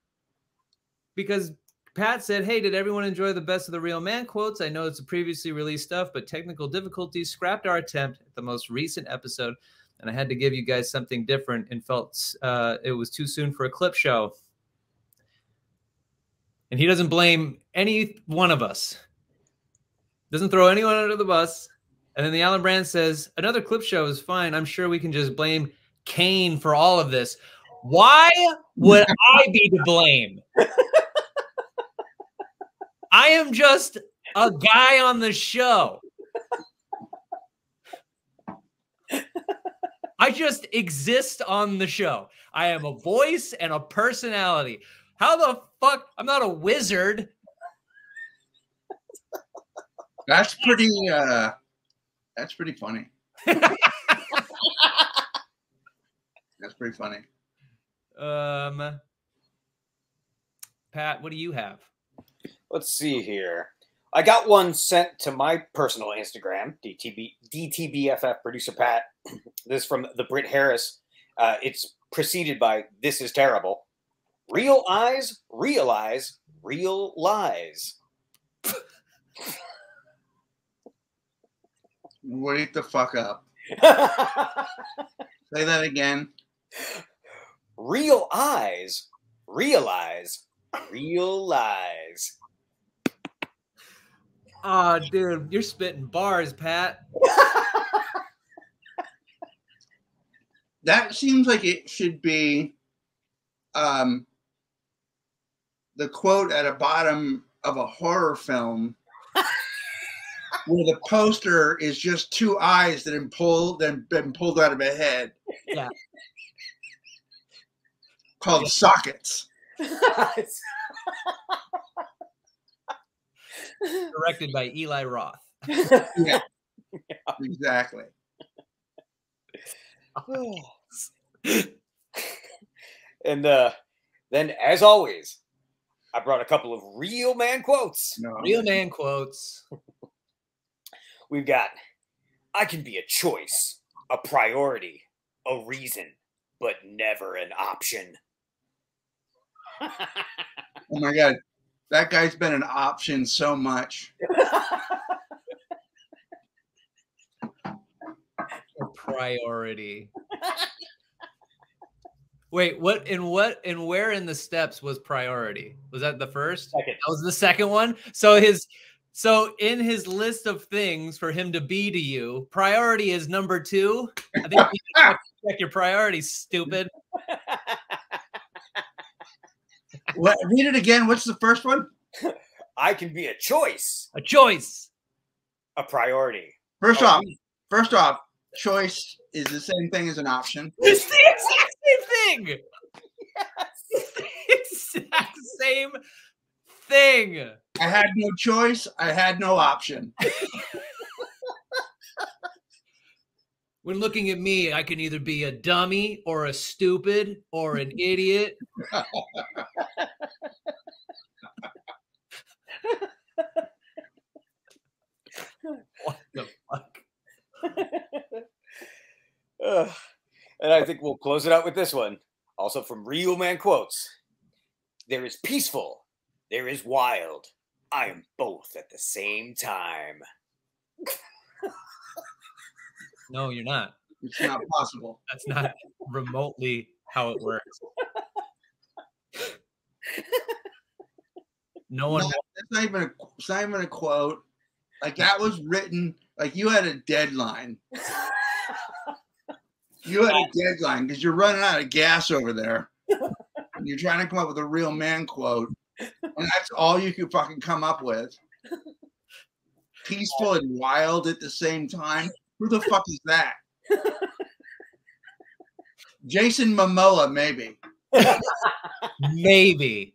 A: because Pat said, hey, did everyone enjoy the Best of the Real Man quotes? I know it's a previously released stuff, but technical difficulties scrapped our attempt at the most recent episode, and I had to give you guys something different and felt it was too soon for a clip show. And he doesn't blame any one of us. Doesn't throw anyone under the bus. And then the Alan Brand says, another clip show is fine. I'm sure we can just blame Kane for all of this. Why would I be to blame? I am just a guy on the show. I just exist on the show. I am a voice and a personality. How the fuck? I'm not a wizard.
B: That's pretty funny. That's pretty funny.
A: Pat, what do you have?
D: Let's see here. I got one sent to my personal Instagram, DTBFF producer Pat. This is from the Britt Harris. It's preceded by "This is terrible." Real eyes realize real lies.
B: Wake the fuck up. Say that again.
D: Real eyes realize real lies.
A: Oh, dude, you're spitting bars, Pat.
B: That seems like it should be the quote at the bottom of a horror film where the poster is just two eyes that have been pulled out of a head.
A: Yeah.
B: Called sockets.
A: Directed by Eli Roth.
B: Yeah, exactly.
D: And then, as always, I brought a couple of real man quotes.
B: No.
A: Real man quotes.
D: We've got, I can be a choice, a priority, a reason, but never an option.
B: Oh my God. That guy's been an option so much.
A: A priority. Wait, what and where in the steps was priority? Was that the first?
D: Second.
A: That was the second one. So in his list of things for him to be to you, priority is number 2. I think you need to check your priorities, stupid.
B: What, read it again. What's the first one?
D: I can be a choice,
A: A choice.
D: a priority.
B: First off, choice is the same thing as an option.
A: It's the exact same thing. Yes. The exact same thing.
B: I had no choice. I had no option.
A: When looking at me, I can either be a dummy or a stupid or an idiot. What the fuck?
D: And I think we'll close it out with this one. Also from Real Man Quotes. There is peaceful. There is wild. I am both at the same time.
A: No, you're not.
B: It's not possible.
A: That's not remotely how it works. No one.
B: It's not even a quote. Like that was written. Like you had a deadline. You had a deadline because you're running out of gas over there. And you're trying to come up with a real man quote, and that's all you could fucking come up with. Peaceful and wild at the same time. Who the fuck is that? Jason Momoa, maybe.
A: Maybe.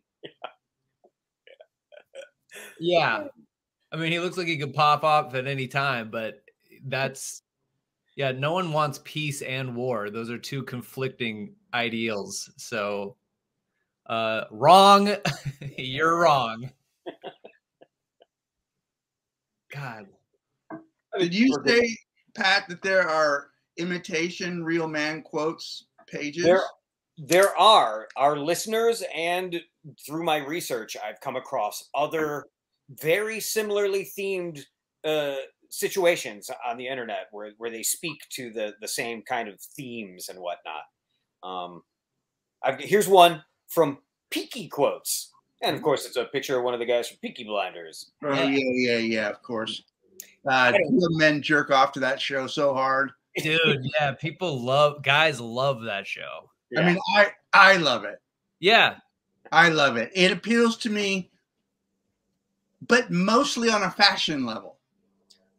A: Yeah. I mean, he looks like he could pop up at any time, but that's, yeah, no one wants peace and war. Those are two conflicting ideals. So, wrong. You're wrong. God.
B: Did you say, Pat, that there are imitation real man quotes pages?
D: there are our listeners, and through my research, I've come across other very similarly themed situations on the internet where they speak to the same kind of themes and whatnot. Here's one from Peaky Quotes, and of course, it's a picture of one of the guys from Peaky Blinders.
B: Oh yeah, of course. Men jerk off to that show so hard.
A: Dude, yeah, guys love that show.
B: Yeah. I mean, I love it.
A: Yeah.
B: I love it. It appeals to me, but mostly on a fashion level.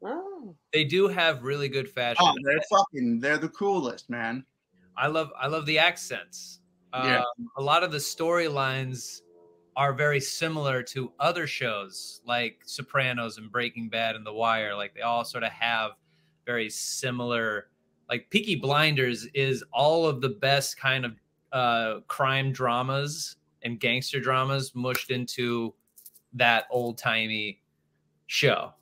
D: Oh.
A: They do have really good fashion.
B: Oh, they're the coolest, man.
A: I love the accents.
B: Yeah.
A: A lot of the storylines are very similar to other shows like Sopranos and Breaking Bad and The Wire. Like, they all sort of have very similar, like Peaky Blinders is all of the best kind of crime dramas and gangster dramas mushed into that old-timey show.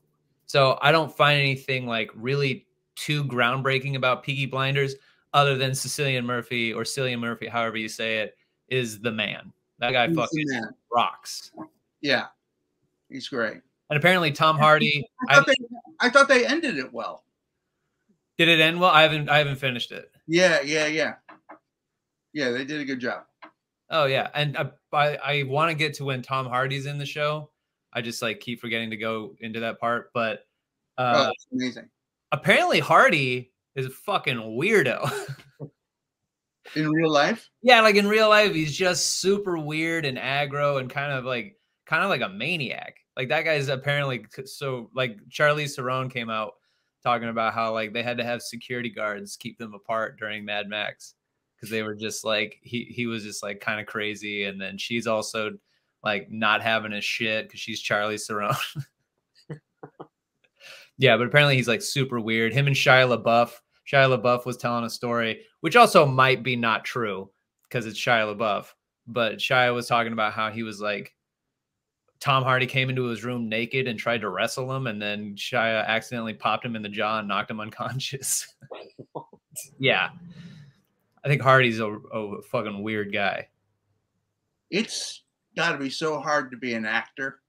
A: So I don't find anything like really too groundbreaking about Peaky Blinders, other than Cillian Murphy, however you say it, is the man. That guy fucking rocks.
B: Yeah, he's great.
A: And apparently Tom Hardy.
B: I thought they ended it well.
A: Did it end well? I haven't finished it.
B: Yeah. Yeah, they did a good job.
A: Oh yeah, and I want to get to when Tom Hardy's in the show. I just like keep forgetting to go into that part, but
B: that's amazing.
A: Apparently Hardy is a fucking weirdo.
B: In real life?
A: Yeah, like in real life, he's just super weird and aggro and kind of like a maniac. Like, that guy's apparently so, like, Charlize Theron came out talking about how like they had to have security guards keep them apart during Mad Max because they were just like he was just like kind of crazy, and then she's also like not having his shit because she's Charlize Theron. Yeah, but apparently he's like super weird. Him and Shia LaBeouf was telling a story, which also might be not true because it's Shia LaBeouf. But Shia was talking about how he was like, Tom Hardy came into his room naked and tried to wrestle him, and then Shia accidentally popped him in the jaw and knocked him unconscious. Yeah. I think Hardy's a fucking weird guy.
B: It's got to be so hard to be an actor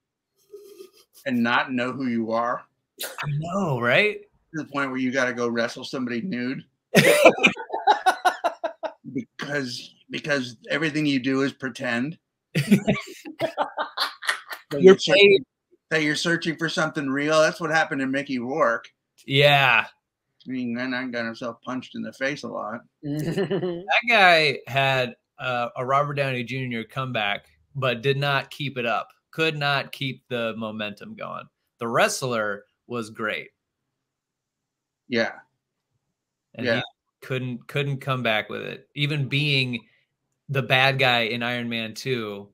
B: and not know who you are.
A: I know, right?
B: To the point where you got to go wrestle somebody nude. because everything you do is pretend. You're searching for something real. That's what happened to Mickey Rourke.
A: Yeah.
B: I mean, then I got himself punched in the face a lot.
A: That guy had a Robert Downey Jr. comeback, but did not keep it up. Could not keep the momentum going. The Wrestler was great.
B: Yeah.
A: And he couldn't come back with it. Even being the bad guy in Iron Man 2,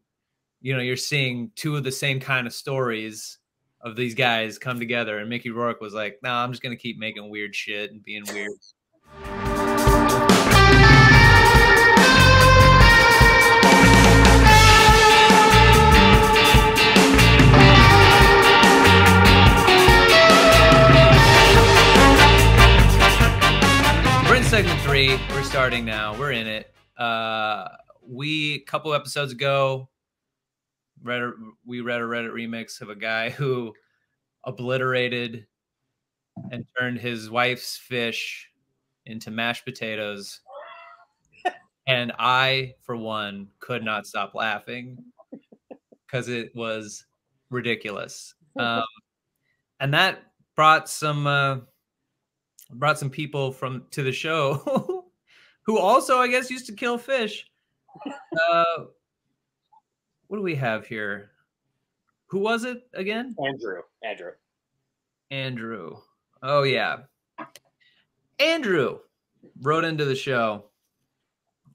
A: you know, you're seeing two of the same kind of stories of these guys come together, and Mickey Rourke was like, "Nah, I'm just gonna keep making weird shit and being weird." We're in segment 3. We're starting now. We're in it. A couple episodes ago, we read a Reddit remix of a guy who obliterated and turned his wife's fish into mashed potatoes. And I, for one, could not stop laughing because it was ridiculous. And that brought some people to the show who also, I guess, used to kill fish. What do we have here? Who was it again? Andrew. Oh, yeah. Andrew wrote into the show,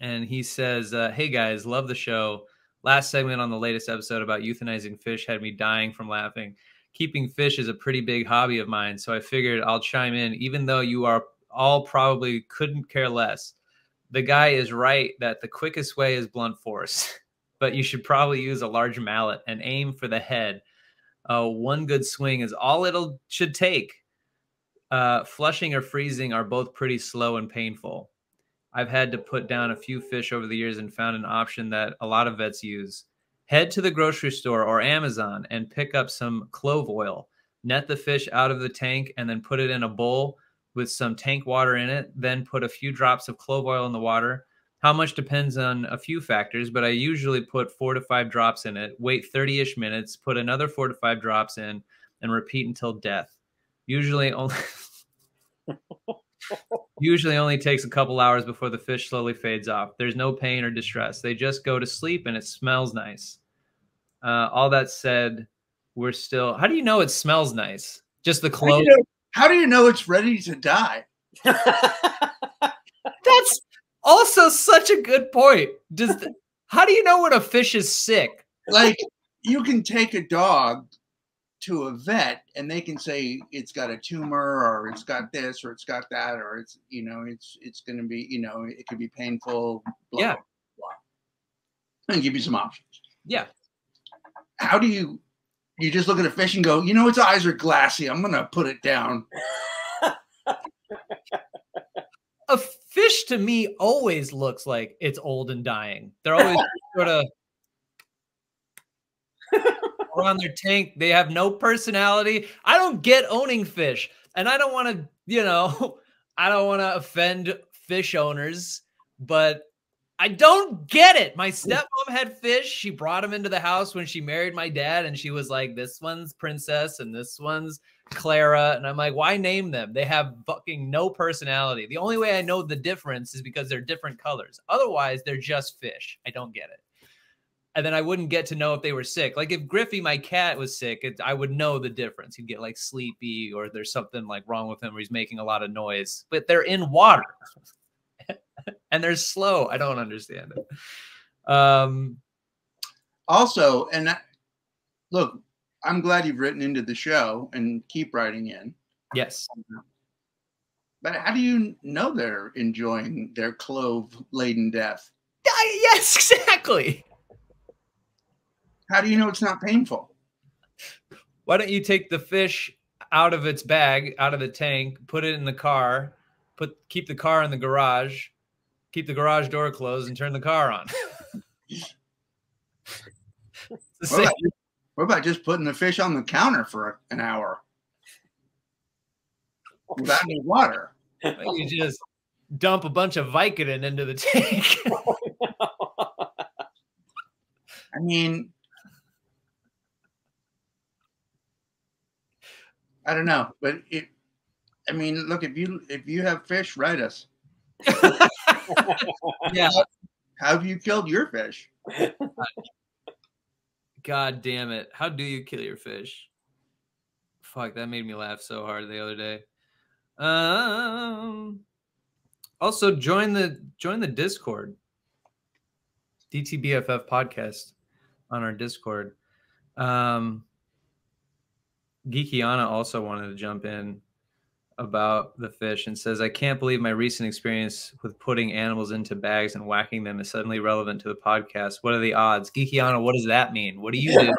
A: and he says, hey, guys, love the show. Last segment on the latest episode about euthanizing fish had me dying from laughing. Keeping fish is a pretty big hobby of mine, so I figured I'll chime in, even though you are all probably couldn't care less. The guy is right that the quickest way is blunt force. But you should probably use a large mallet and aim for the head. One good swing is all should take. Flushing or freezing are both pretty slow and painful. I've had to put down a few fish over the years and found an option that a lot of vets use. Head to the grocery store or Amazon and pick up some clove oil. Net the fish out of the tank and then put it in a bowl with some tank water in it. Then put a few drops of clove oil in the water. How much depends on a few factors, but I usually put 4 to 5 drops in it. Wait 30-ish minutes, put another 4 to 5 drops in, and repeat until death. Usually only takes a couple hours before the fish slowly fades off. There's no pain or distress. They just go to sleep and it smells nice. All that said, we're still... How do you know it smells nice? Just the clothes?
B: How do you know it's ready to die?
A: That's also such a good point. How do you know when a fish is sick?
B: Like, you can take a dog to a vet and they can say it's got a tumor or it's got this or it's got that or it's, you know, it's going to be, you know, it could be painful. Blah,
A: Yeah.
B: blah, blah. And give you some options.
A: Yeah.
B: How do you just look at a fish and go, you know, its eyes are glassy. I'm going to put it down.
A: A fish to me always looks like it's old and dying. They're always sort of on their tank. They have no personality. I don't get owning fish, and I don't want to, you know, I don't want to offend fish owners, but I don't get it. My stepmom had fish. She brought them into the house when she married my dad, and she was like, this one's Princess and this one's Clara. And I'm like, why name them? They have fucking no personality. The only way I know the difference is because they're different colors. Otherwise, they're just fish. I don't get it. And then I wouldn't get to know if they were sick. Like if Griffey, my cat, was sick, I would know the difference. He'd get like sleepy or there's something like wrong with him where he's making a lot of noise. But they're in water. And they're slow. I don't understand it.
B: Also, and look, I'm glad you've written into the show and keep writing in.
A: Yes.
B: But how do you know they're enjoying their clove-laden death?
A: Yes, exactly.
B: How do you know it's not painful?
A: Why don't you take the fish out of its bag, out of the tank, put it in the car, keep the car in the garage, keep the garage door closed, and turn the car on?
B: What about just putting the fish on the counter for an hour without any water?
A: You just dump a bunch of Vicodin into the tank.
B: I mean, I don't know, but I mean, look, if you have fish, write us.
A: Yeah.
B: How have you killed your fish?
A: God damn it. How do you kill your fish? Fuck, that made me laugh so hard the other day. Also join the Discord. DTBFF podcast on our Discord. Geekiana also wanted to jump in about the fish and says, I can't believe my recent experience with putting animals into bags and whacking them is suddenly relevant to the podcast. What are the odds? Geekiana, what does that mean? What do you do?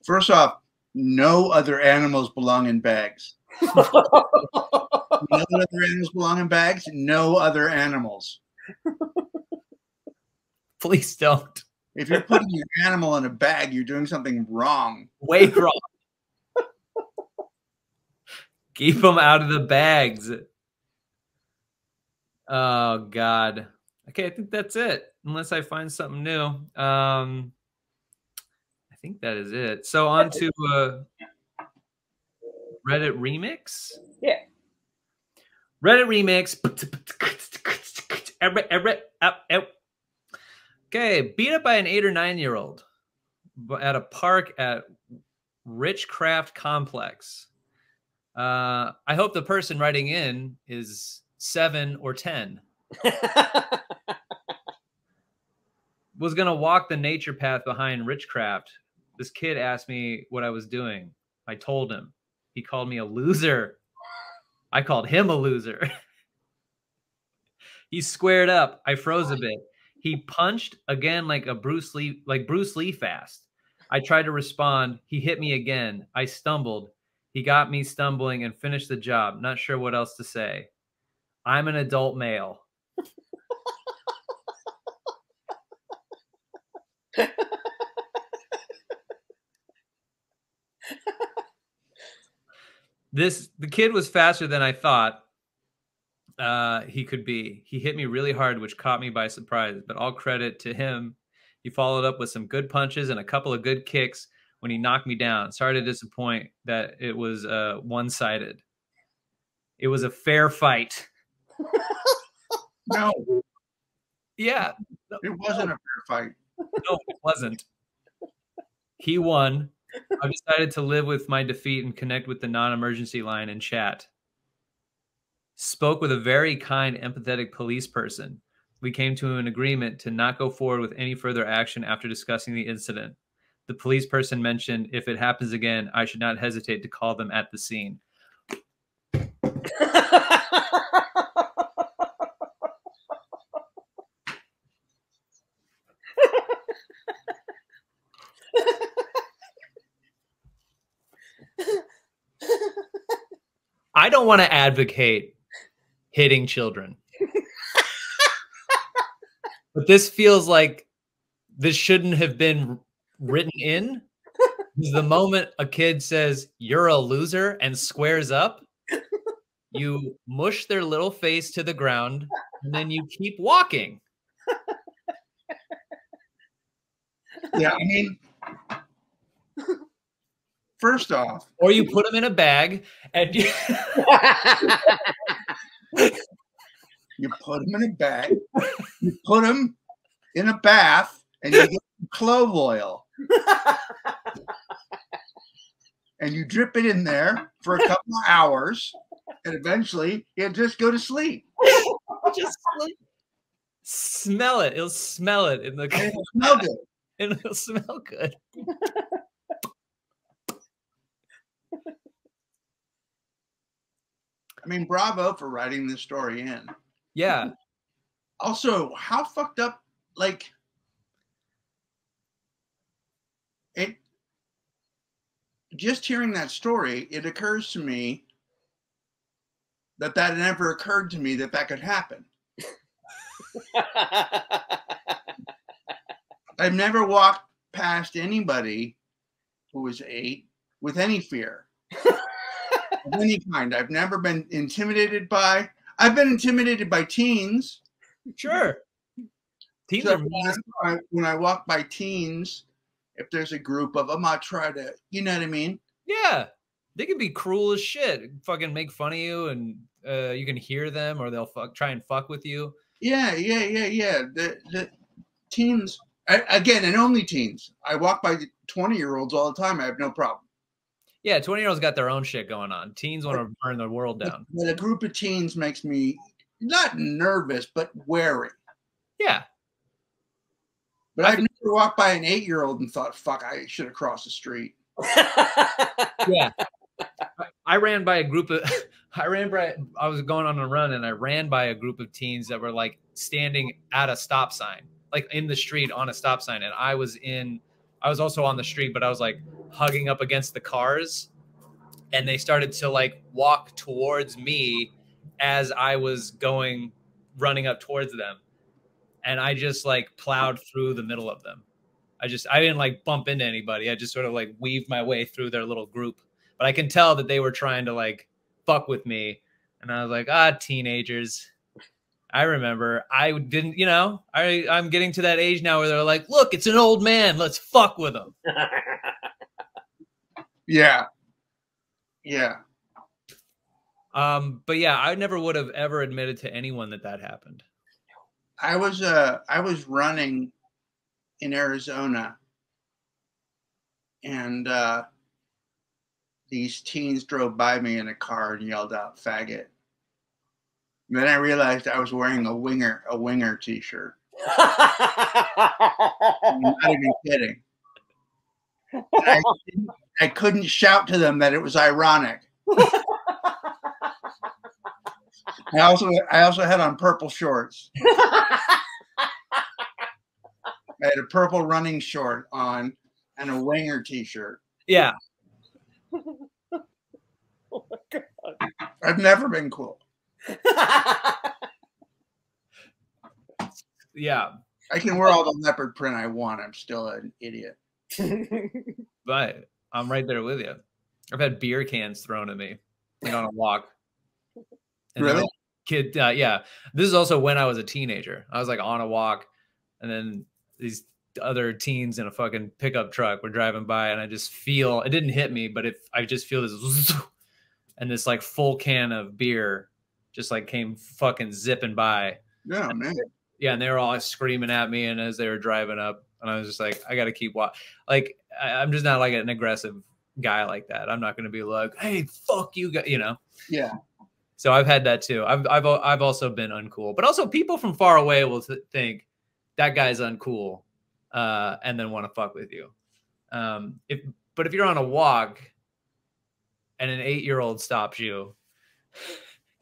B: First off, no other animals belong in bags. No other animals belong in bags. No other animals.
A: Please don't.
B: If you're putting your animal in a bag, you're doing something wrong.
A: Way wrong. Keep them out of the bags. Oh, God. Okay, I think that's it. Unless I find something new. I think that is it. So on to Reddit Remix.
D: Yeah.
A: Reddit Remix. Okay, beat up by an 8 or 9-year-old at a park at Richcraft Complex. I hope the person writing in is 7 or 10. Was going to walk the nature path behind Richcraft. This kid asked me what I was doing. I told him. He called me a loser. I called him a loser. He squared up. I froze a bit. He punched again like Bruce Lee fast. I tried to respond. He hit me again. I stumbled. He got me stumbling and finished the job. Not sure what else to say. I'm an adult male. The kid was faster than I thought he could be. He hit me really hard, which caught me by surprise, but all credit to him. He followed up with some good punches and a couple of good kicks when he knocked me down. Sorry to disappoint that it was one-sided. It was a fair fight.
B: No.
A: Yeah.
B: It wasn't a fair fight.
A: No, it wasn't. He won. I've decided to live with my defeat and connect with the non-emergency line in chat. Spoke with a very kind, empathetic police person. We came to an agreement to not go forward with any further action after discussing the incident. The police person mentioned if it happens again, I should not hesitate to call them at the scene. I don't want to advocate hitting children. But this feels like this shouldn't have been written in. Because the moment a kid says, "You're a loser," and squares up, you mush their little face to the ground, and then you keep walking.
B: Yeah, I mean, first off,
A: Or you put them in a bag and you
B: you put them in a bag, you put them in a bath, and you get clove oil. And you drip it in there for a couple of hours, and eventually you'll just go to sleep.
A: just like, smell it. It'll smell it in the
B: And it'll smell good.
A: and it'll smell good.
B: I mean, bravo for writing this story in.
A: Yeah.
B: Also, how fucked up, like, it, just hearing that story, it occurs to me that that never occurred to me that that could happen. I've never walked past anybody who was 8 with any fear of any kind. I've never been intimidated by. I've been intimidated by teens.
A: Sure. Teens
B: So
A: are mean.
B: when I walk by teens, if there's a group of them, I'll try to, you know what I mean?
A: Yeah. They can be cruel as shit. Fucking make fun of you, and you can hear them, or they'll try and fuck with you.
B: Yeah. The teens, again, and only teens. I walk by 20-year-olds all the time. I have no problem.
A: Yeah, 20-year-olds got their own shit going on. Teens want to burn the world down.
B: But a group of teens makes me not nervous, but wary.
A: Yeah.
B: But I've never walked by an 8-year-old and thought, fuck, I should have crossed the street.
A: Yeah. I ran by a group of I was going on a run, and I ran by a group of teens that were like standing at a stop sign, like in the street on a stop sign. And I was also on the street, but I was like hugging up against the cars, and they started to like walk towards me as I was running up towards them. And I just like plowed through the middle of them. I didn't like bump into anybody. I just sort of like weaved my way through their little group. But I can tell that they were trying to like fuck with me. And I was like, teenagers. I remember. I didn't, I'm getting to that age now where they're like, look, it's an old man. Let's fuck with him.
B: Yeah.
A: But yeah, I never would have ever admitted to anyone that happened.
B: I was running in Arizona, and these teens drove by me in a car and yelled out "faggot." And then I realized I was wearing a winger t-shirt. I'm not even kidding. I couldn't shout to them that it was ironic. I also had on purple shorts. I had a purple running short on and a winger t-shirt.
A: Yeah.
D: Oh my God.
B: I've never been cool.
A: Yeah,
B: I can wear all the leopard print I want. I'm still an idiot.
A: but I'm right there with you. I've had beer cans thrown at me, like on a walk. And
B: Really?
A: Kid, yeah. This is also when I was a teenager. I was like on a walk, and then these other teens in a fucking pickup truck were driving by, and I just feel it didn't hit me, but if I just feel this, and this like full can of beer just like came fucking zipping by.
B: Yeah, man.
A: Yeah, and they were all screaming at me, and as they were driving up, and I was just like, I got to keep watching. Like, I'm just not like an aggressive guy like that. I'm not going to be like, hey, fuck you, you know.
B: Yeah. So
A: I've had that too. I've also been uncool, but also people from far away will think that guy's uncool, and then want to fuck with you. But if you're on a walk and an 8-year-old stops you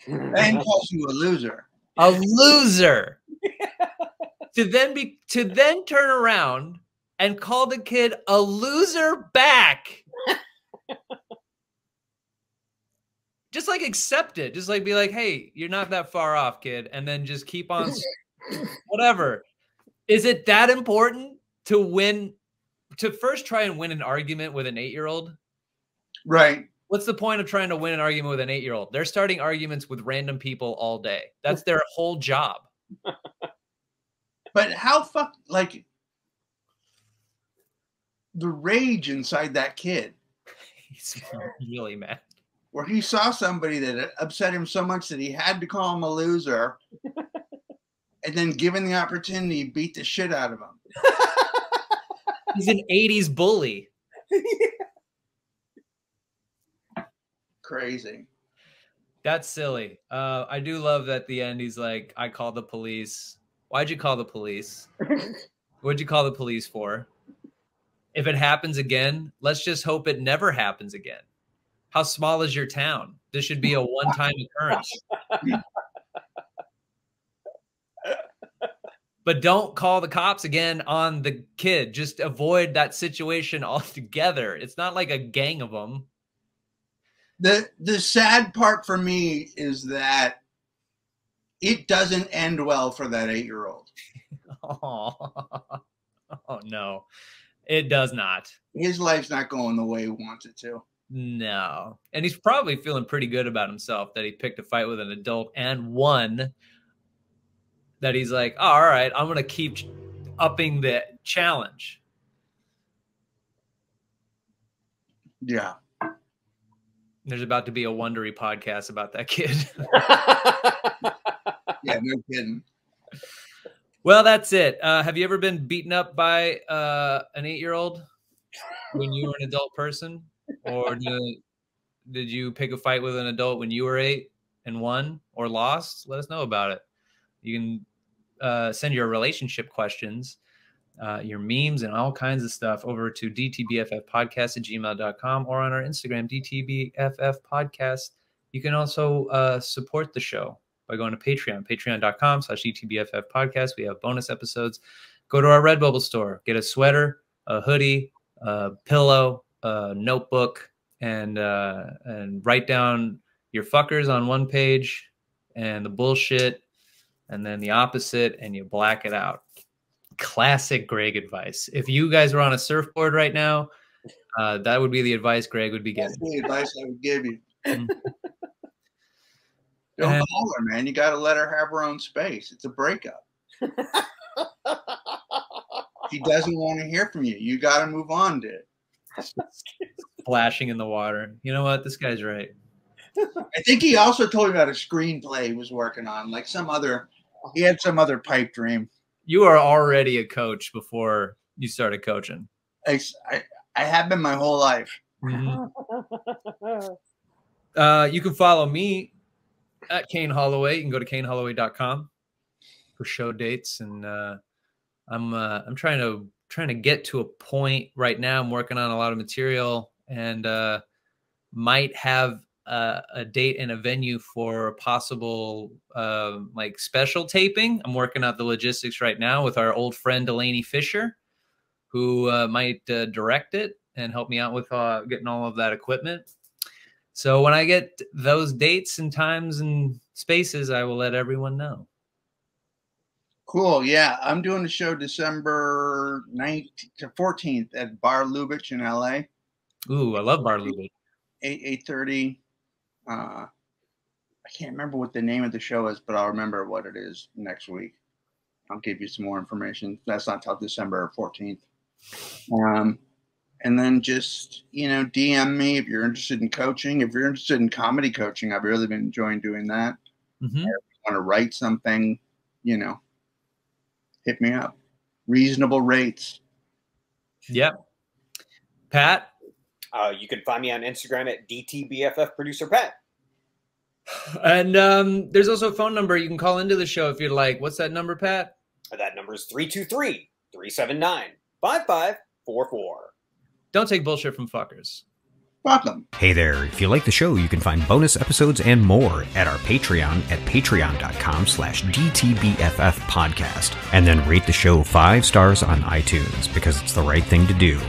B: and calls you a loser.
A: A loser. to then turn around and call the kid a loser back. Just like accept it. Just like be like, hey, you're not that far off, kid. And then just keep on whatever. Is it that important to first try and win an argument with an 8-year-old?
B: Right.
A: What's the point of trying to win an argument with an 8-year-old? They're starting arguments with random people all day. That's their whole job.
B: But how like the rage inside that kid.
A: He's really mad.
B: Where he saw somebody that upset him so much that he had to call him a loser, and then given the opportunity, beat the shit out of him.
A: He's an 80s bully.
B: Crazy.
A: That's silly. I do love that at the end he's like, I called the police. Why'd you call the police? What'd you call the police for? If it happens again, let's just hope it never happens again. How small is your town? This should be a one-time occurrence. But don't call the cops again on the kid. Just avoid that situation altogether. It's not like a gang of them.
B: The sad part for me is that it doesn't end well for that 8-year-old.
A: Oh no, it does not.
B: His life's not going the way he wants it to.
A: No. And he's probably feeling pretty good about himself that he picked a fight with an adult and won. That he's like, oh, all right, I'm going to keep upping the challenge.
B: Yeah.
A: There's about to be a Wondery podcast about that kid.
B: Yeah, no kidding.
A: Well, that's it. Have you ever been beaten up by an 8-year-old when you were an adult person? Or did you pick a fight with an adult when you were 8 and won or lost? Let us know about it. You can send your relationship questions, your memes, and all kinds of stuff over to dtbffpodcast@gmail.com or on our Instagram, dtbffpodcast. You can also support the show by going to Patreon, patreon.com/dtbffpodcast. We have bonus episodes. Go to our Redbubble store, get a sweater, a hoodie, a pillow, a notebook, and write down your fuckers on one page and the bullshit and then the opposite, and you black it out. Classic Greg advice. If you guys were on a surfboard right now, that would be the advice Greg would be giving.
B: That's the advice I would give you.
A: Mm-hmm.
B: Don't call her, man. You got to let her have her own space. It's a breakup. She doesn't want to hear from you. You got to move on to it.
A: Splashing in the water. You know what? This guy's right.
B: I think he also told me about a screenplay he was working on, like he had some other pipe dream.
A: You are already a coach before you started coaching.
B: I have been my whole life.
A: Mm-hmm. You can follow me at Kane Holloway. You can go to kaneholloway.com for show dates, and I'm trying to get to a point right now. I'm working on a lot of material, and might have a date and a venue for a possible like special taping. I'm working out the logistics right now with our old friend Delaney Fisher, who might direct it and help me out with getting all of that equipment. So when I get those dates and times and spaces, I will let everyone know.
B: Cool. Yeah, I'm doing the show December 19th to 14th at Bar Lubitsch in LA.
A: Ooh, I love Bar Lubitsch.
B: 8:30. I can't remember what the name of the show is, but I'll remember what it is next week. I'll give you some more information. That's not till December 14th. And then just, DM me if you're interested in coaching. If you're interested in comedy coaching, I've really been enjoying doing that.
A: Mm-hmm.
B: If you want to write something, hit me up. Reasonable rates.
A: Yep. Pat?
D: You can find me on Instagram at DTBFF Producer Pat.
A: And there's also a phone number you can call into the show if you'd like. What's that number, Pat?
D: That number is 323-379-5544.
A: Don't take bullshit from fuckers.
B: Fuck them.
C: Hey there, if you like the show, you can find bonus episodes and more at our Patreon at patreon.com/DTBFF podcast. And then rate the show 5 stars on iTunes because it's the right thing to do.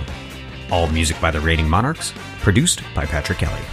C: All music by the Rating Monarchs, produced by Patrick Kelly.